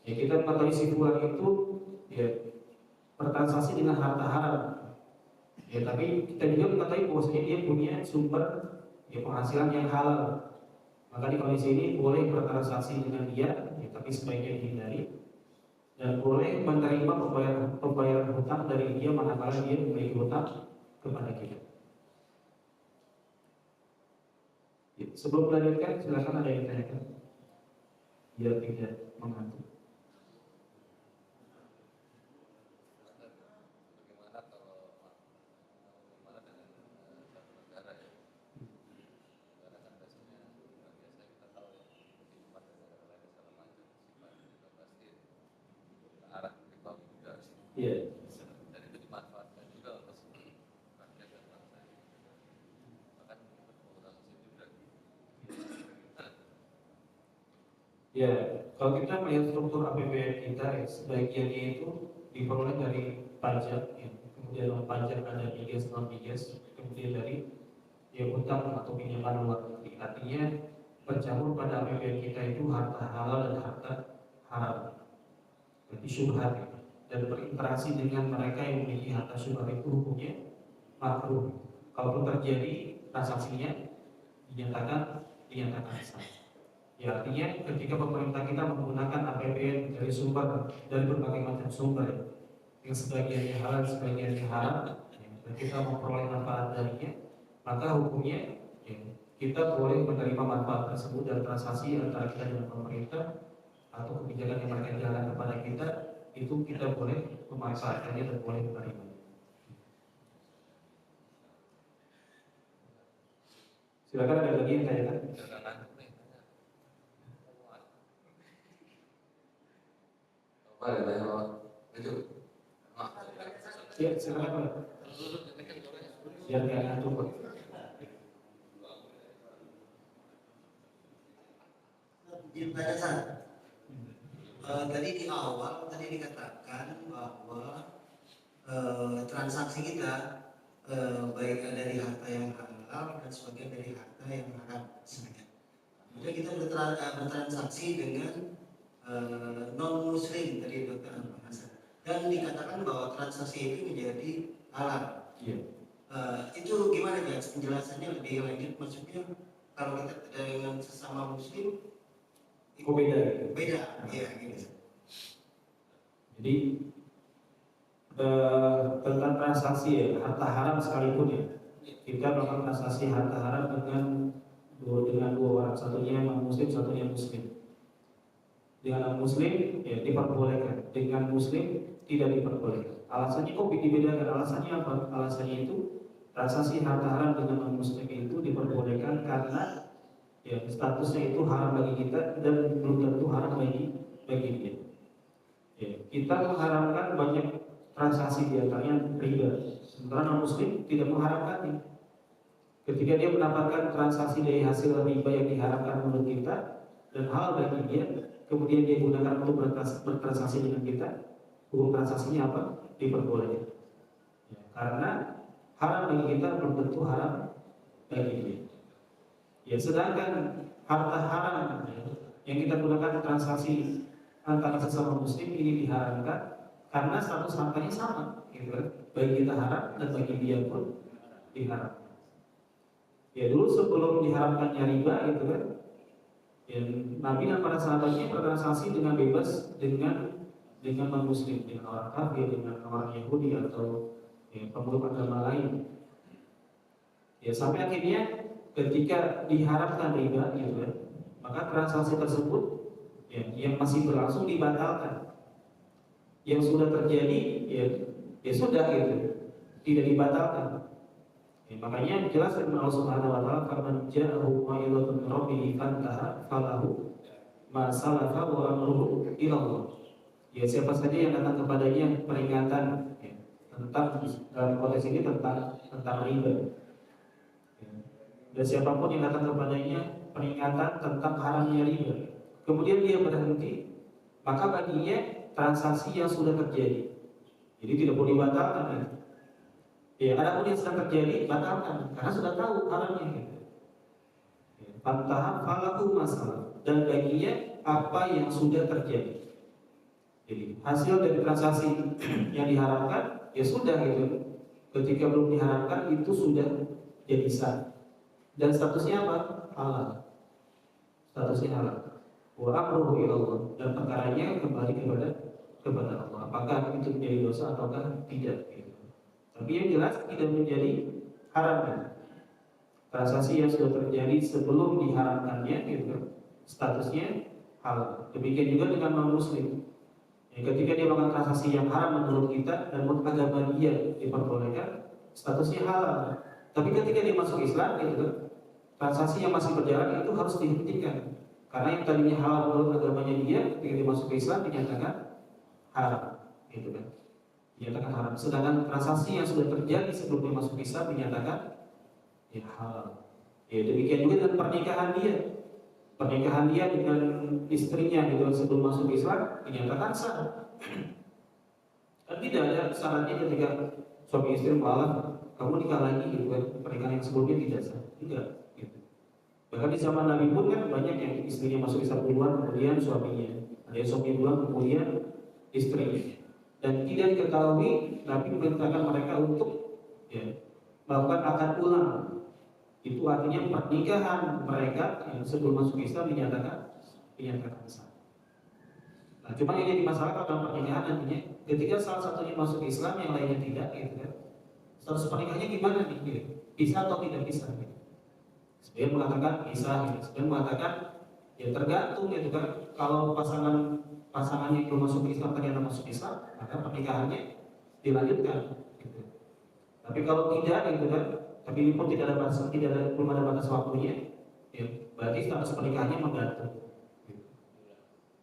Ya kita mengetahui si fulan itu ya bertransaksi dengan harta haram. Ya tapi kita juga mengetahui bahwasanya dia punya sumber ya penghasilan yang halal. Maka di kondisi ini boleh bertransaksi dengan dia, ya, tapi sebaiknya dihindari dan boleh menerima pembayaran hutang dari dia manakala dia memiliki hutang kepada kita. Ya, sebelum melanjutkan, silakan ada yang ditanyakan. Biar tidak mengantuk. Iya. Dan itu dimanfaatkan juga untuk rakyat dan bangsa. Bahkan pengurangan juga. Ya, kalau kita melihat struktur APBN kita, ya, sebagiannya itu diperoleh dari pajak, ya. Kemudian non pajak ada migas, non migas, kemudian dari ya utang atau pinjaman luar negeri. Artinya pencampur pada APBN kita itu harta halal dan harta haram. Berarti syubhat ya. Dan berinteraksi dengan mereka yang memiliki harta syubhat itu hukumnya makruh. Kalau terjadi transaksinya dinyatakan sah. Ya artinya ketika pemerintah kita menggunakan APBN dari berbagai macam sumber yang sebagiannya halal, sebagiannya haram, ya, dan kita memperoleh manfaat darinya, maka hukumnya ya, kita boleh menerima manfaat tersebut dan transaksi antara kita dengan pemerintah atau kebijakan yang mereka jalankan kepada kita, itu kita boleh memanfaatkannya dan boleh menerima. Silakan ada lagi yang tanyakan. Apa ya tanya Pak? Itu. Maaf. Ya, silakan Pak. Biar nggak ngantuk Pak. Belajar. Tadi di awal tadi dikatakan bahwa transaksi kita baik dari harta yang halal dan sebagian dari harta yang haram. Kemudian kita bertransaksi dengan non muslim tadi Dr. Hasan, dan dikatakan bahwa transaksi itu menjadi halal. Iya. Itu gimana ya penjelasannya lebih lanjut, maksudnya kalau kita dengan sesama muslim Kok beda? beda, iya gitu. Jadi tentang transaksi ya, harta haram sekalipun ya, kita melakukan transaksi harta haram dengan dua orang, satunya non muslim, satunya muslim. Dengan non muslim ya diperbolehkan, dengan muslim tidak diperbolehkan. Alasannya kok dibedakan? Alasannya apa? Alasannya itu transaksi harta haram dengan non muslim itu diperbolehkan karena ya statusnya itu haram bagi kita dan belum tentu haram bagi dia. Ya, kita mengharamkan banyak transaksi di antaranya riba. Sementara non muslim tidak mengharamkannya. Ketika dia mendapatkan transaksi dari hasil riba yang diharamkan menurut kita dan hal bagi dia, kemudian dia gunakan untuk bertransaksi dengan kita, hukum transaksinya apa? Diperbolehkan. Ya, karena haram bagi kita belum tentu haram bagi dia. Ya, sedangkan harta haram yang kita gunakan transaksi antara sesama muslim ini diharamkan karena status hartanya sama, gitu kan? Bagi kita haram dan bagi dia pun diharamkan. Ya dulu sebelum diharamkannya riba, gitu kan? Ya, Nabi dan para sahabatnya bertransaksi dengan bebas dengan non muslim, dengan orang kafir, dengan orang Yahudi atau ya, pemeluk agama lain. Ya sampai akhirnya ketika diharapkan riba, gitu kan, maka transaksi tersebut ya, yang masih berlangsung dibatalkan. Yang sudah terjadi ya sudah gitu, tidak dibatalkan. Ya, makanya jelas dari Allah Subhanahu wa taala, "Faman ja'ahu mau'izatun min rabbih fantaha falahu ma salafa wa amruhu ila Allah." Ya siapa saja yang datang kepadanya peringatan ya, tentang dalam konteks ini tentang riba. Dan siapapun yang datang kepadanya peringatan tentang haramnya riba, kemudian dia berhenti, maka baginya transaksi yang sudah terjadi. Jadi tidak boleh dibatalkan. Ya, adapun yang sedang terjadi batalkan karena sudah tahu haramnya. Gitu. Fantaha falahu masalah, dan baginya apa yang sudah terjadi. Jadi hasil dari transaksi yang diharapkan ya sudah gitu. Ketika belum diharapkan itu sudah jadi sah. Dan statusnya apa? Halal. Statusnya halal. Wa amruhu ila Allah, dan perkaranya kembali kepada Allah. Apakah itu menjadi dosa ataukah tidak? Gitu. Tapi yang jelas tidak menjadi haram. Transaksi yang sudah terjadi sebelum diharamkannya, gitu, statusnya halal. Demikian juga dengan non muslim. Ketika dia melakukan transaksi yang haram menurut kita dan menurut agama dia diperbolehkan, statusnya halal. Tapi ketika dia masuk Islam, gitu, transaksi yang masih berjalan itu harus dihentikan. Karena yang tadinya halal menurut agamanya dia, ketika dia masuk ke Islam dinyatakan haram, gitu kan? Dinyatakan haram. Sedangkan transaksi yang sudah terjadi sebelum dia masuk Islam dinyatakan ya halal. Ya demikian juga dengan pernikahan dia. Pernikahan dia dengan istrinya gitu sebelum masuk Islam dinyatakan sah. Dan tidak ada syaratnya ketika suami istri malah kamu nikah lagi gitu kan, pernikahan yang sebelumnya tidak sah. Tidak. Gitu. Bahkan di zaman Nabi pun kan banyak yang istrinya masuk Islam duluan kemudian suaminya. Ada yang suami duluan kemudian istrinya. Dan tidak diketahui Nabi memerintahkan mereka untuk ya, melakukan akad ulang. Itu artinya pernikahan mereka yang sebelum masuk Islam dinyatakan sah. Nah, cuma yang jadi masalah dalam pernikahan nantinya ketika salah satunya masuk Islam yang lainnya tidak, gitu kan? Status pernikahannya gimana nih? Gitu? Bisa atau tidak bisa? Gitu. Sebagian mengatakan bisa, gitu. Sebagian mengatakan ya tergantung, gitu kan? Kalau pasangannya belum masuk Islam ternyata masuk Islam, maka pernikahannya dilanjutkan. Gitu. Tapi kalau tidak, gitu kan? Tapi ini pun belum ada batas waktunya, ya, berarti status pernikahannya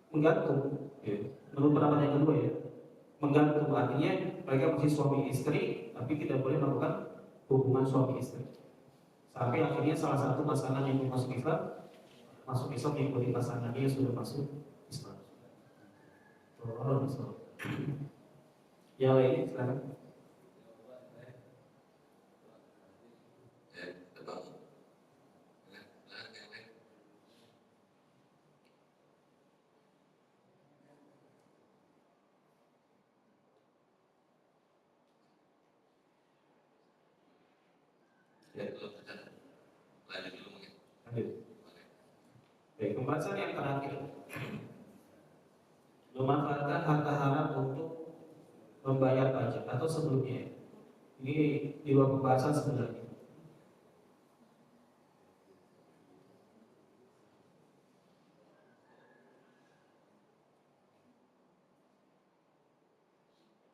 menggantung. Ya. menurut pendapat yang kedua ya, menggantung artinya mereka masih suami istri tapi tidak boleh melakukan hubungan suami istri sampai akhirnya salah satu pasangan yang masuk Islam mengikuti pasangannya yang sudah masuk Islam. Oh, Islam. Yang lainnya silakan. Ya, betul. Ya, belum ada. Lanjut dulu mungkin. Lanjut. Baik, pembahasan yang terakhir. Memanfaatkan harta haram untuk membayar pajak atau sebelumnya. Ini di luar pembahasan sebenarnya.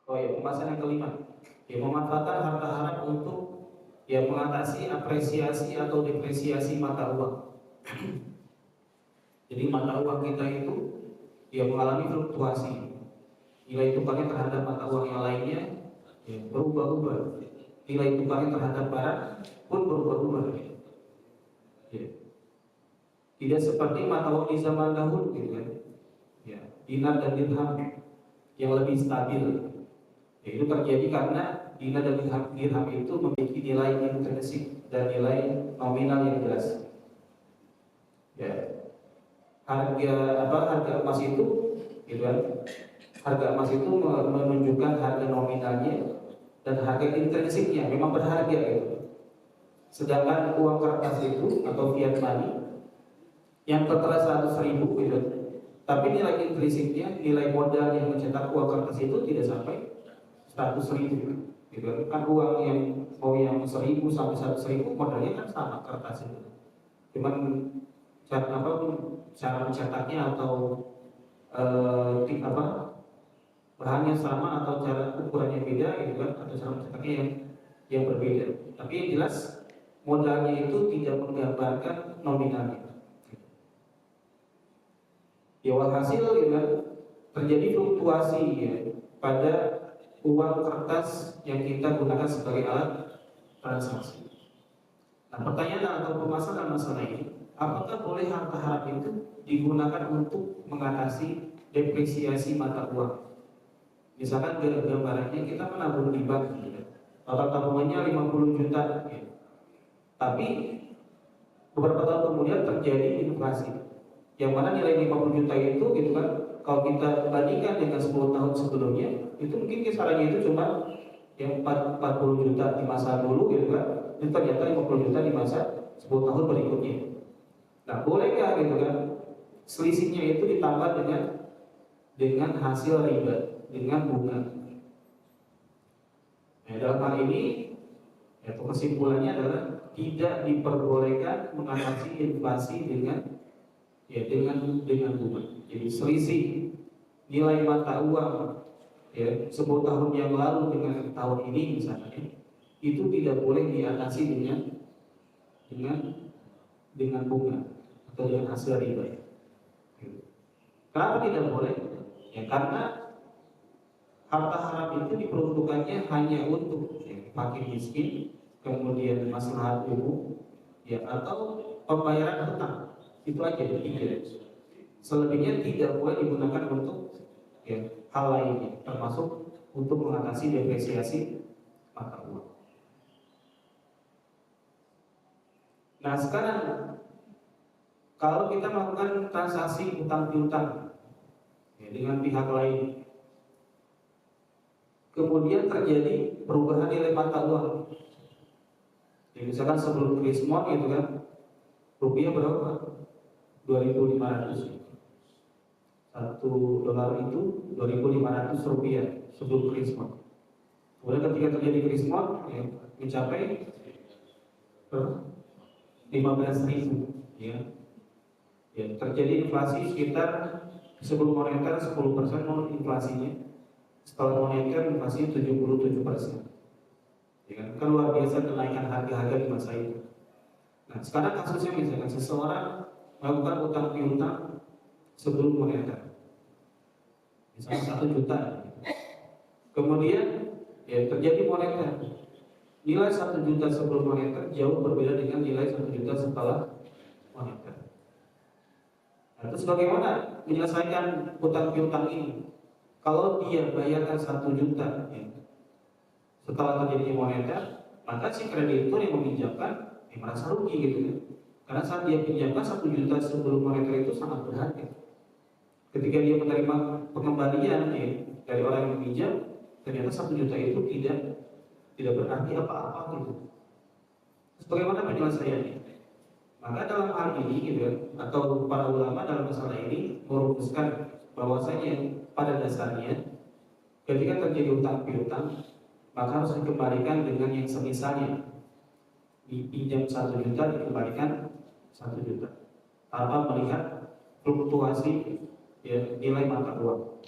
Oh ya, pembahasan yang kelima. Ya, memanfaatkan harta haram untuk ya mengatasi apresiasi atau depresiasi mata uang. Jadi mata uang kita itu ya mengalami fluktuasi. Nilai tukarnya terhadap mata uang yang lainnya ya, berubah-ubah. Nilai tukarnya terhadap barang pun berubah-ubah. Ya. Tidak seperti mata uang di zaman dahulu gitu kan. Ya, dinar dan dirham yang lebih stabil. Ya, itu terjadi karena dinar dan dirham itu memiliki nilai intrinsik dan nilai nominal yang jelas. Ya, harga emas itu, gitu kan? Harga emas itu menunjukkan harga nominalnya dan harga intrinsiknya memang berharga gitu. Sedangkan uang kertas itu atau fiat money yang tertera 100.000 gitu, tapi nilai intrinsiknya, nilai modal yang mencetak uang kertas itu tidak sampai 100.000 gitu kan. Uang yang mau yang 1.000 sampai 100.000 modalnya kan sama kertas itu, cuman cara mencetaknya atau bahannya sama atau cara ukurannya beda gitu kan, atau cara mencetaknya yang berbeda. Tapi yang jelas modalnya itu tidak menggambarkan nominalnya. Ya walhasil gitu kan, terjadi fluktuasi ya pada uang kertas yang kita gunakan sebagai alat transaksi. Nah, pertanyaan atau permasalahan masalah ini, apakah boleh harta haram itu digunakan untuk mengatasi depresiasi mata uang? Misalkan gambarannya kita menabung di bank, gitu. Total tabungannya 50 juta, gitu. Tapi beberapa tahun kemudian terjadi inflasi, yang mana nilai 50 juta itu, gitu kan, kalau kita bandingkan dengan 10 tahun sebelumnya, itu mungkin kisarannya itu cuma yang 40 juta di masa dulu, gitu kan, itu ternyata 50 juta di masa 10 tahun berikutnya. Nah, bolehkah gitu kan selisihnya itu ditambah dengan hasil riba, dengan bunga? Nah, dalam hal ini ya, kesimpulannya adalah tidak diperbolehkan mengatasi inflasi dengan bunga. Jadi selisih nilai mata uang ya 10 tahun yang lalu dengan tahun ini misalnya, itu tidak boleh diatasi dengan bunga atau dengan hasil riba. Kenapa tidak boleh? Ya karena harta haram itu diperuntukannya hanya untuk fakir miskin, kemudian maslahat umum, ya atau pembayaran hutang. Itu aja tiga. Selebihnya tidak boleh digunakan untuk ya, hal lainnya, termasuk untuk mengatasi depresiasi mata uang. Nah sekarang kalau kita melakukan transaksi utang piutang ya, dengan pihak lain, kemudian terjadi perubahan nilai mata uang. Ya, misalkan sebelum Krismon itu kan rupiah berapa? 2.500. $1 itu 2.500 rupiah sebelum Krismon. Kemudian ketika terjadi Krismon ya, mencapai 15.000 ya. Ya, terjadi inflasi sekitar sebelum moneter 10% inflasinya. Setelah moneter inflasinya 77%. Ya kan luar biasa kenaikan harga-harga di masa itu. Nah, sekarang kasusnya misalkan seseorang melakukan utang piutang sebelum moneter. misalnya 1 juta. Kemudian ya terjadi moneter. Nilai 1 juta sebelum moneter jauh berbeda dengan nilai 1 juta setelah moneter. Nah, terus bagaimana menyelesaikan hutang piutang ini? Kalau dia bayarkan 1 juta ya, setelah terjadi moneter, maka si kreditur yang meminjamkan merasa rugi gitu kan. Karena saat dia pinjamkan 1 juta sebelum moneter itu sangat berharga. Ketika dia menerima pengembalian ya, dari orang yang meminjam, ternyata 1 juta itu tidak berarti apa-apa gitu. Terus bagaimana penyelesaiannya? Maka dalam hal ini gitu kan, atau para ulama dalam masalah ini merumuskan bahwasanya pada dasarnya ketika terjadi hutang piutang maka harus dikembalikan dengan yang semisalnya. Dipinjam 1 juta dikembalikan 1 juta tanpa melihat fluktuasi ya, nilai mata uang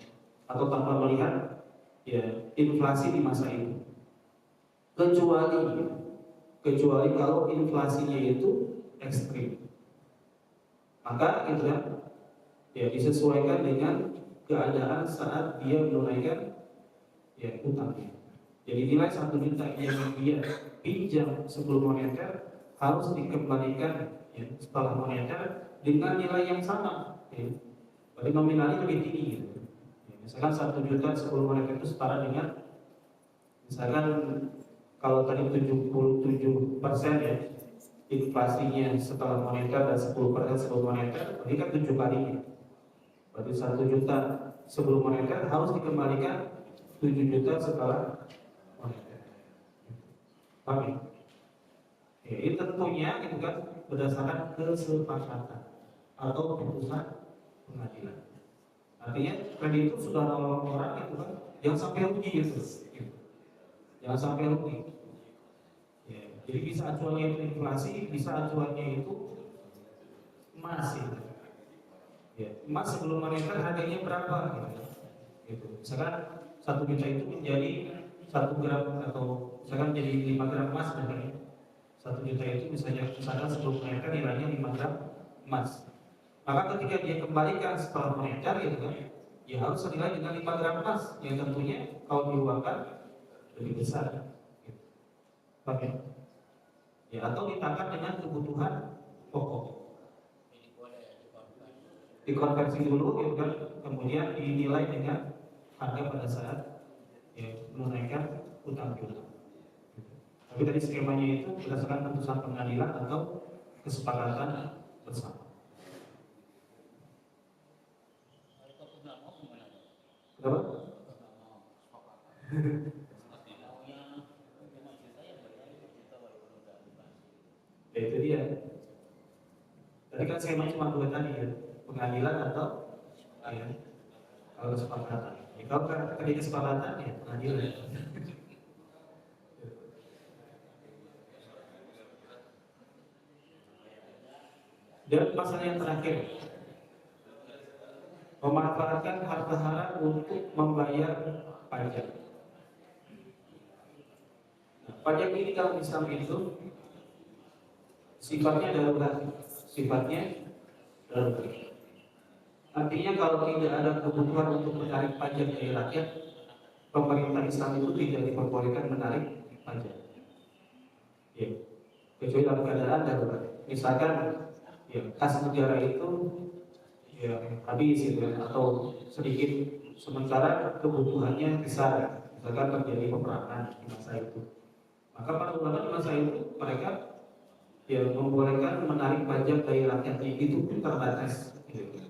atau tanpa melihat ya, inflasi di masa itu, kecuali kalau inflasinya itu ekstrim, maka itu kan ya disesuaikan dengan keadaan saat dia menunaikan ya utangnya. Jadi nilai 1 juta yang dia pinjam sebelum moneter harus dikembalikan ya, setelah moneter dengan nilai yang sama. Ya. Berarti nominalnya lebih tinggi. Gitu. Ya, misalkan 1 juta sebelum moneter itu setara dengan misalkan kalau tadi 77% ya inflasinya setelah moneter dan 10% sebelum moneter, berarti kan 7 kalinya. Berarti 1 juta sebelum moneter harus dikembalikan 7 juta setelah moneter. Paham ya? Ya, ini tentunya itu kan berdasarkan kesepakatan atau keputusan pengadilan. Artinya kreditur sudah nolong orang itu kan jangan sampai rugi gitu. Jangan sampai rugi. Ya, jadi bisa acuannya itu inflasi, bisa acuannya itu emas gitu. Ya, emas sebelum moneter harganya berapa gitu. Misalkan 1 juta itu menjadi 1 gram atau misalkan jadi 5 gram emas misalnya. 1 juta itu misalkan sebelum moneter nilainya 5 gram emas. Maka ketika dia kembalikan setelah moneter gitu kan, ya harus senilai dengan 5 gram emas yang tentunya kalau diuangkan lebih besar. Gitu. Paham ya? Ya, atau ditangkap dengan kebutuhan pokok. Dikonversi dulu gitu kan, kemudian dinilai dengan harga pada saat ya, menunaikan utang piutang. Tapi tadi skemanya itu berdasarkan putusan pengadilan atau kesepakatan bersama. Kenapa? Ya itu dia. Tadi kan skemanya cuma 2 tadi ya, pengadilan atau ya, kalau kesepakatan. Ya, kalau tadi kesepakatan ya pengadilan. Dan pasal yang terakhir, memanfaatkan harta haram untuk membayar pajak. Nah, pajak ini kalau Islam itu sifatnya darurat, Artinya kalau tidak ada kebutuhan untuk menarik pajak dari rakyat, pemerintah Islam itu tidak diperbolehkan menarik pajak. Ya, kecuali dalam keadaan darurat. Misalkan ya, kas negara itu ya habis gitu kan, atau sedikit sementara kebutuhannya besar, misalkan terjadi peperangan di masa itu, maka para ulama di masa itu mereka ya membolehkan menarik pajak dari rakyatnya, itu pun terbatas gitu.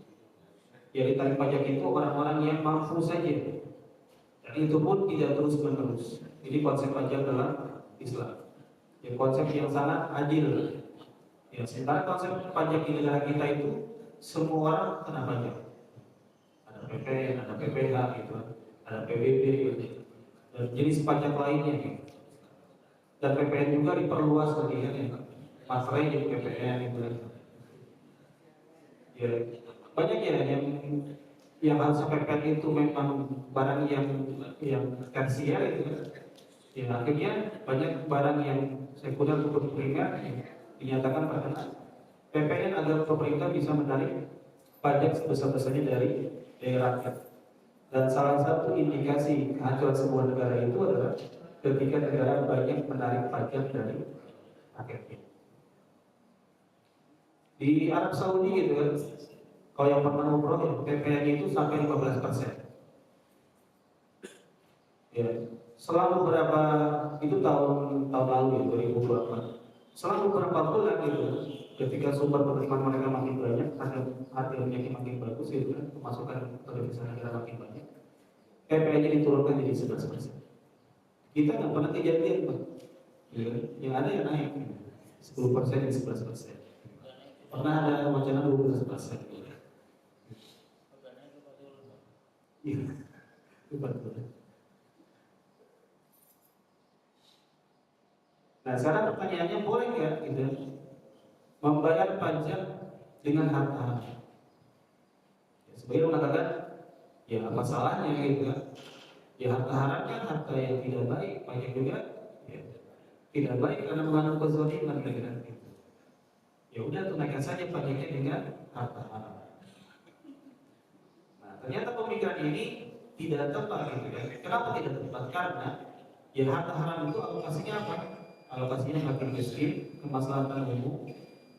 Ya ditarik pajak itu orang-orang yang mampu saja, dan itu pun tidak terus menerus. Ini konsep pajak dalam Islam ya, konsep yang sangat adil. Ya, sementara konsep pajak di negara kita itu semua orang kena pajak. Ada PPN, ada PPH gitu, ada PBB gitu, dan jenis pajak lainnya. Gitu. Dan PPN juga diperluas lagi kan ya. Masalahnya jadi PPN gitu. Ya, banyak ya yang harus PPN itu memang barang yang tersier gitu kan. Ya, akhirnya banyak barang yang sekunder untuk primer dinyatakan terkena PPN agar pemerintah bisa menarik pajak sebesar-besarnya dari rakyat. Dan salah satu indikasi kehancuran sebuah negara itu adalah ketika negara banyak menarik pajak dari rakyatnya. Di Arab Saudi gitu kan, kalau yang pernah umroh ya, PPN itu sampai 15%. Ya, selama beberapa itu tahun lalu ya 2024. Selama beberapa bulan gitu, ketika sumber penerimaan mereka makin banyak, harga minyak makin bagus gitu kan, pemasukan devisa negara makin banyak, PPN-nya diturunkan jadi 11%. Kita nggak pernah kejadian Pak. Ya, yang ada yang naik 10% jadi 11%. Pernah ada wacana 12%. Iya, betul. Nah, sekarang pertanyaannya boleh nggak gitu membayar pajak dengan harta haram? Ya, sebagai mengatakan, ya apa salahnya gitu kan? Ya harta haram kan harta yang tidak baik, pajak juga ya, tidak baik karena mengandung kezaliman gitu. Ya udah tunaikan saja pajaknya dengan harta haram. Nah, ternyata pemikiran ini tidak tepat gitu kan? Kenapa tidak tepat? Karena ya harta haram itu alokasinya apa? Alokasinya makin miskin, kemaslahatan umum,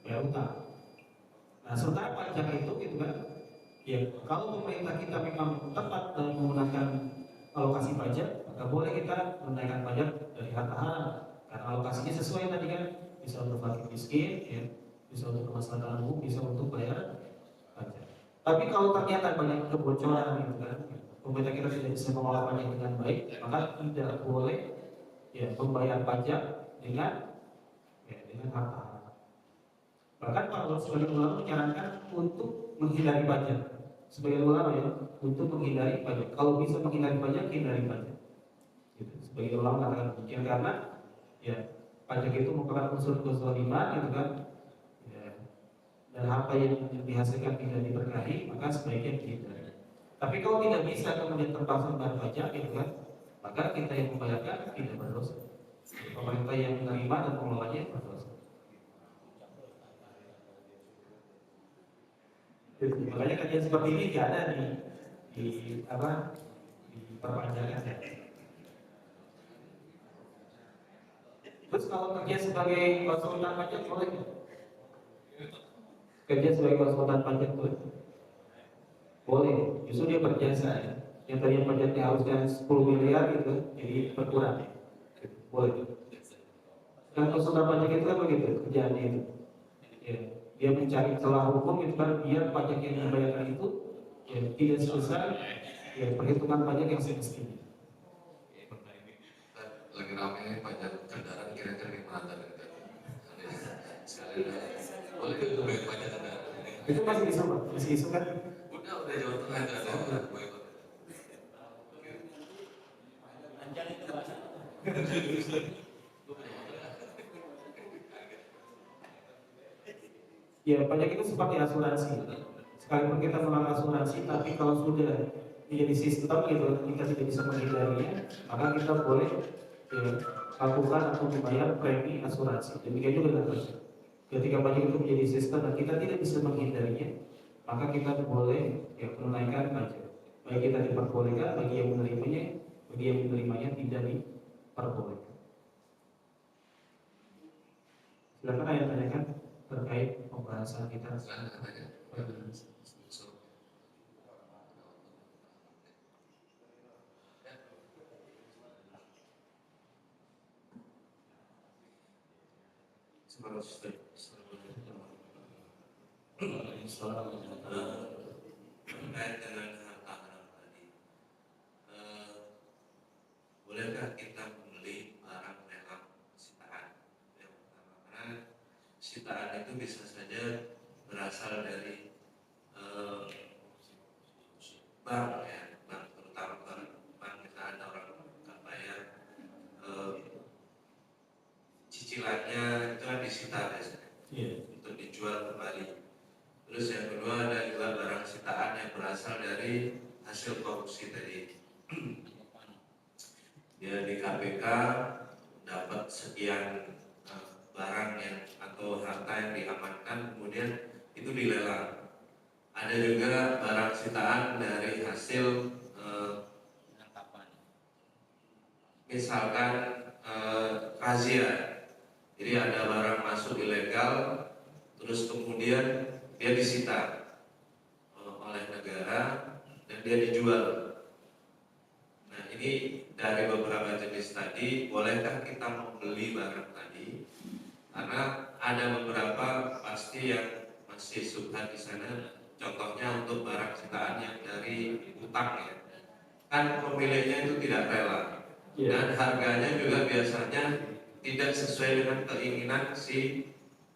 ya utang. Nah, sementara pajak itu gitu kan? Ya kalau pemerintah kita memang tepat dalam menggunakan alokasi pajak, maka boleh kita menaikkan pajak dari harta haram karena alokasinya sesuai tadi kan, bisa untuk fakir miskin, ya, bisa untuk kemaslahatan umum, bisa untuk bayar pajak. Tapi kalau ternyata banyak kebocoran gitu kan, pemerintah kita tidak bisa mengolah pajak dengan baik, maka tidak boleh ya membayar pajak dengan harta haram. Bahkan para sebagian ulama menyarankan untuk menghindari pajak. Sebagian ulama ya untuk menghindari pajak. Kalau bisa menghindari pajak, hindari pajak. Gitu. Sebagian ulama mengatakan demikian karena ya pajak itu merupakan unsur kezaliman gitu kan. Ya, dan harta yang dihasilkan tidak diberkahi, maka sebaiknya dihindari. Tapi kalau tidak bisa kemudian terpaksa membayar pajak gitu kan, maka kita yang membayarkan tidak berdosa. Pemerintah yang menerima dan mengelolanya berdosa. Makanya kajian seperti ini tidak ada di perpanjangan ya. Terus kalau kerja sebagai konsultan pajak boleh nggak? Kerja sebagai konsultan pajak boleh? Boleh, justru dia berjasa ya. Yang tadinya pajaknya harusnya 10 miliar gitu, jadi berkurang. Boleh. Dan konsultan pajak itu kan begitu kerjaannya itu. Ya, dia mencari celah hukum itu kan biar pajak yang dibayarkan itu ya tidak sebesar ya perhitungan pajak yang semestinya. Lagi ramai pajak kendaraan kira-kira gimana tadi? Sekali boleh itu bayar pajak kendaraan. Itu masih isu Pak? Masih isu kan? Udah Jawa Tengah itu ada boykot. Ya, pajak itu seperti asuransi. Sekalipun kita melakukan asuransi, tapi kalau sudah menjadi sistem gitu, kita tidak bisa menghindarinya, maka kita boleh ya, lakukan atau membayar premi asuransi. Demikian juga dengan pajak. Ketika pajak itu menjadi sistem dan kita tidak bisa menghindarinya, maka kita boleh ya, menunaikan pajak. Baik kita diperbolehkan, bagi yang menerimanya tidak diperbolehkan. Silakan ayat tanyakan terkait pembahasan kita. Terkait dengan harta haram tadi, bolehkah kita membeli barang lewat sitaan? Yang pertama, karena sitaan itu bisa saja berasal dari bank ya, bank terutama bank kita ada orang akan bayar cicilannya itu kan disita biasanya untuk dijual kembali. Terus yang kedua ada juga barang sitaan yang berasal dari hasil korupsi tadi. Dia di KPK dapat sekian barang yang atau harta yang diamankan, kemudian itu dilelang. Ada juga barang sitaan dari hasil misalkan razia, jadi ada barang masuk ilegal, terus kemudian dia disita oleh negara dan dia dijual. Nah ini dari beberapa jenis tadi, bolehkah kita membeli barang tadi? Karena ada beberapa pasti yang masih subhat di sana. Contohnya untuk barang sitaan yang dari utang ya, kan pemiliknya itu tidak rela dan harganya juga biasanya tidak sesuai dengan keinginan si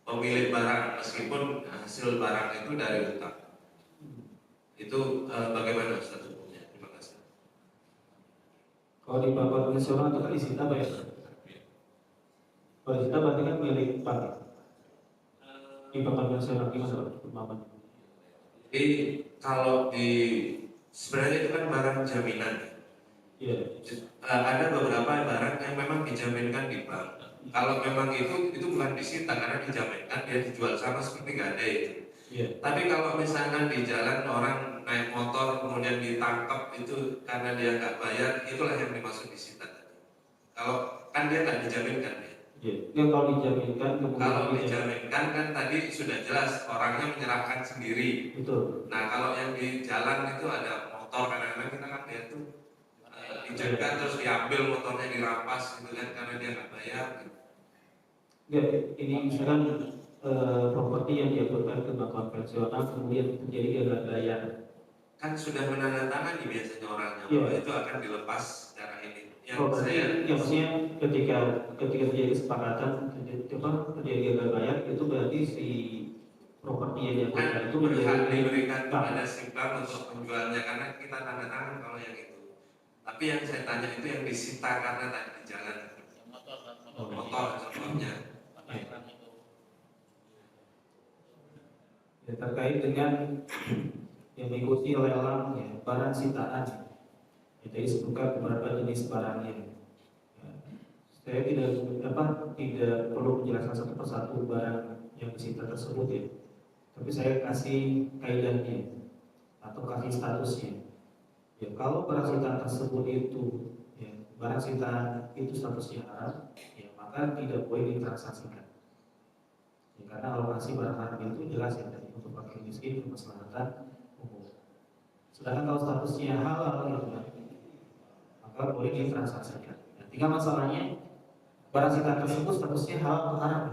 pemilik barang meskipun hasil barang itu dari utang. Itu bagaimana Ustaz hukumnya? Terima kasih. Kalau di bank konvensional itu kan disita Pak ya? Kalau disita berarti kan milik bank. Di bank konvensional gimana Pak? Pemahaman. Jadi kalau di sebenarnya itu kan barang jaminan. Iya. Ada beberapa barang yang memang dijaminkan di bank. Kalau memang itu bukan disita karena dijaminkan, dia dijual sama seperti gadai. Iya. Tapi kalau misalkan di jalan orang naik motor kemudian ditangkap itu karena dia nggak bayar, itulah yang dimaksud disita tadi. Kalau kan dia nggak dijaminkan ya. Iya. Kalau dijaminkan Kalau dijaminkan kan tadi sudah jelas orangnya menyerahkan sendiri. Betul. Nah kalau yang di jalan itu ada motor, kadang-kadang kita kan dia tuh dijaga terus diambil motornya dirampas gitu kan karena dia nggak bayar. Gitu. Ya, ini misalkan properti yang diaturkan ke bank konvensional kemudian terjadi gagal bayar. Kan sudah menandatangani biasanya orangnya bahwa itu akan dilepas secara ini. Yang maksudnya ketika terjadi kesepakatan terjadi gagal bayar itu berarti si properti yang diaturkan itu berhak diberikan kepada si bank untuk penjualnya karena kita tanda tangan kalau yang itu. Tapi yang saya tanya itu yang disita karena tadi di jalan motor contohnya. Ya, terkait dengan yang mengikuti lelang ya, barang sitaan. Ya, tadi sebutkan beberapa jenis barangnya. Ya, saya tidak perlu menjelaskan satu persatu barang yang disita tersebut ya. Tapi saya kasih kaidahnya atau kasih statusnya. Ya, kalau barang sitaan tersebut itu ya, barang sitaan itu statusnya haram, ya, maka tidak boleh ditransaksikan. Ya, karena alokasi barang haram itu jelas ya tadi untuk fakir miskin kemaslahatan umum. Sedangkan kalau statusnya halal ya, maka boleh ditransaksikan. Ya, tinggal masalahnya barang sitaan tersebut statusnya halal atau haram.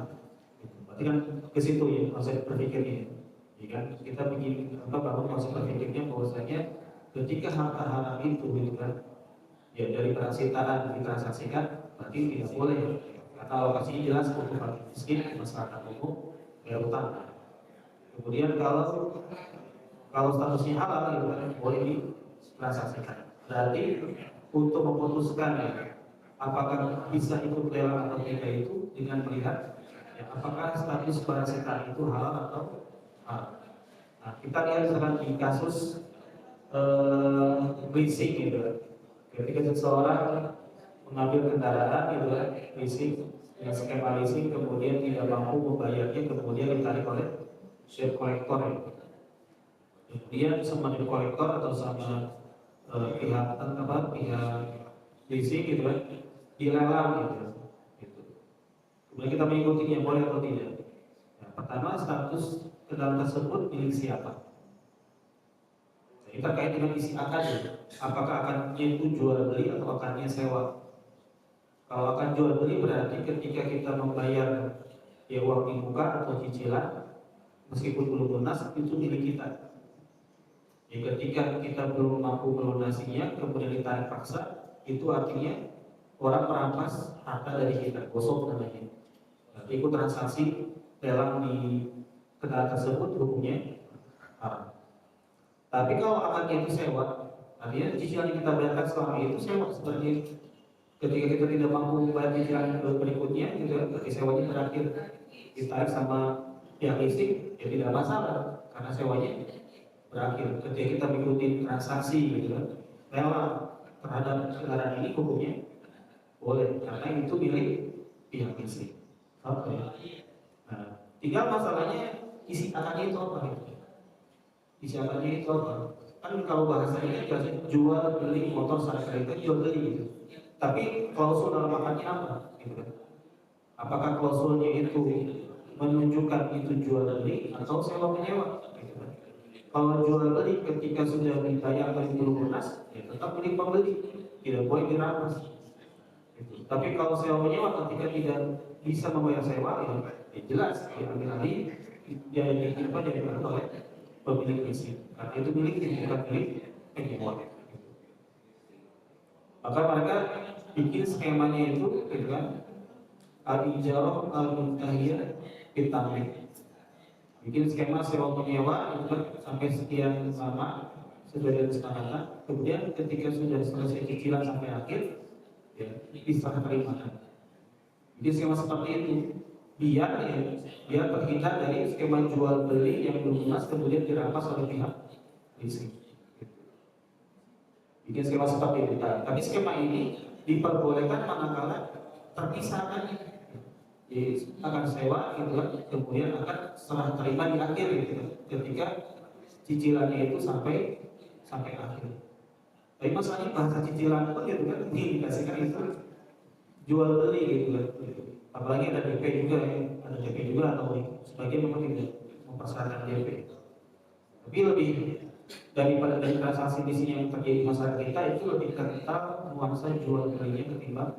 Berarti kan ke situ ya konsep berpikirnya. Ya kan kita bikin bangun konsep berpikirnya bahwasanya ketika harta haram itu gitu kan ya dari barang sitaan ditransaksikan berarti tidak boleh karena alokasinya jelas untuk fakir miskin masyarakat umum bayar utang. Kemudian kalau statusnya halal gitu kan boleh ditransaksikan. Berarti untuk memutuskan ya, apakah bisa ikut lelang atau tidak itu dengan melihat ya, apakah status barang sitaan itu halal atau haram. Nah, kita lihat misalkan di kasus leasing gitu. Ketika seseorang mengambil kendaraan gitu leasing dengan skema leasing kemudian tidak mampu membayarnya kemudian ditarik oleh debt collector ya. Kemudian sama debt collector atau sama pihak leasing gitu kan dilelang gitu. Kemudian kita mengikutinya boleh atau tidak. Ya, pertama status kendaraan tersebut milik siapa? Ini terkait dengan isi akad, apakah akadnya itu jual beli atau akadnya sewa? Kalau akan jual beli berarti ketika kita membayar ya uang di muka atau cicilan, meskipun belum lunas itu milik kita. Ya, ketika kita belum mampu melunasinya, kemudian ditarik paksa, itu artinya orang merampas harta dari kita, gosok namanya. Berarti ikut transaksi lelang di kendaraan tersebut hukumnya haram. Tapi kalau akadnya itu sewa, artinya cicilan yang kita bayarkan selama itu sewa seperti ketika kita tidak mampu membayar cicilan berikutnya, gitu kan, berarti sewanya berakhir ditarik sama pihak leasing, ya tidak masalah karena sewanya berakhir. Ketika kita mengikuti transaksi, gitu kan, lelang terhadap kendaraan ini hukumnya boleh karena itu milik pihak leasing. Oke. Nah, tinggal masalahnya isi akadnya itu apa gitu. Isi akadnya itu apa? Kan kalau bahasanya kan jual beli motor secara kredit jual beli gitu. Tapi klausul dalam akadnya apa? Gitu kan. Apakah klausulnya itu menunjukkan itu jual beli atau sewa menyewa? Gitu kan. Kalau jual beli ketika sudah dibayar tapi belum lunas, ya tetap milik pembeli, tidak boleh dirampas. Gitu. Tapi kalau sewa menyewa ketika tidak bisa membayar sewa, ya jelas diambil alih, jadi diambil oleh pemilik mesin. Karena itu miliknya bukan milik penyewa. Maka mereka bikin skemanya itu, gitu kan? Al-ijarah al-muntahiyah bitamlik. Bikin skema sewa menyewa itu kan sampai sekian lama sudah ada kesepakatan. Kemudian ketika sudah selesai cicilan sampai akhir, ya diserah terimakan. Jadi skema seperti itu biar terhindar dari skema jual beli yang belum lunas kemudian dirampas oleh pihak leasing. Bikin skema seperti itu. Tapi skema ini diperbolehkan manakala terpisahkan. Jadi akan sewa gitu kan, kemudian akan serah terima di akhir gitu kan, ketika cicilannya itu sampai akhir. Tapi masalahnya bahasa cicilan pun gitu kan diindikasikan itu jual beli gitu kan. Apalagi ada DP juga ya, ada DP juga atau sebagian memang tidak mempersyaratkan DP. Tapi lebih daripada dari transaksi di sini yang terjadi di masyarakat kita itu lebih kental nuansa jual belinya ketimbang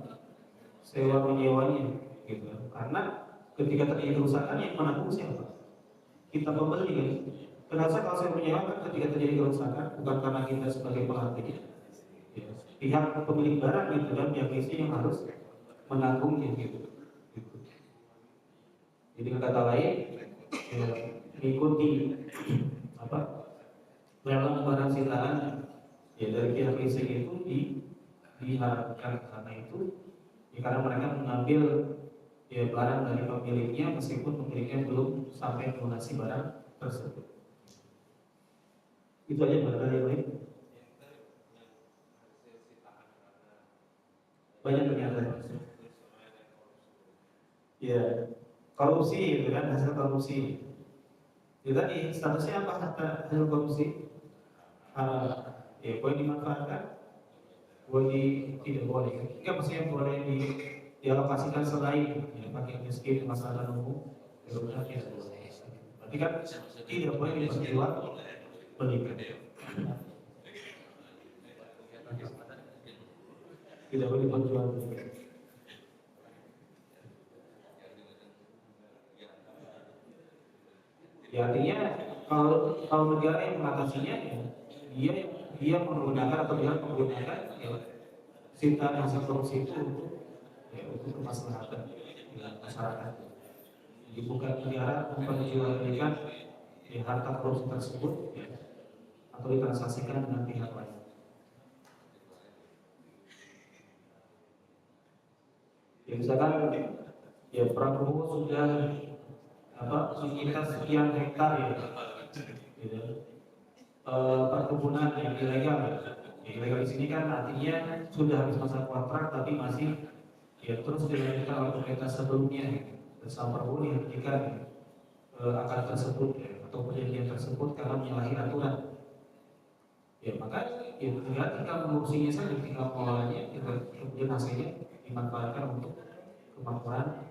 sewa menyewanya gitu. Karena ketika terjadi kerusakan yang menanggung siapa? Kita pembeli kan. Terasa kalau saya menyewa kan ketika terjadi kerusakan bukan karena kita sebagai pelatih, ya, pihak pemilik barang gitu dan pihak leasing yang harus menanggungnya gitu. Jadi kata lain, ya, mengikuti lelang barang sitaan ya dari pihak leasing itu diharapkan karena itu ya, karena mereka mengambil ya barang dari pemiliknya meskipun pemiliknya belum sampai melunasi barang tersebut. Itu aja barang yang lain. Banyak ternyata. Ya, korupsi itu kan hasil korupsi. Itu tadi statusnya apa hasil korupsi? Ya boleh dimanfaatkan, boleh tidak boleh. Enggak maksudnya boleh dialokasikan selain ya, pakai miskin masalah umum. Berarti kan tidak boleh diperjual belikan. Tidak boleh diperjual belikan. Ya artinya kalau negara yang mengatasinya ya, dia menggunakan atau dia menggunakan ya, sitaan hasil korupsi itu untuk kemaslahatan masyarakat. Jadi bukan negara memperjualbelikan ya, harta korupsi tersebut ya, atau ditransaksikan dengan pihak lain. Ya misalkan ya Prabowo sudah menyita sekian hektar ya, gitu. Perkebunan yang ilegal. Ilegal di sini kan artinya sudah habis masa kontrak tapi masih ya terus dilanjutkan oleh pemerintah sebelumnya. Bersama Prabowo dihentikan akad tersebut ya, atau perjanjian tersebut karena menyalahi aturan. Ya maka ya tinggal mengurusinya saja, tinggal pengolahannya, kemudian hasilnya dimanfaatkan untuk kemakmuran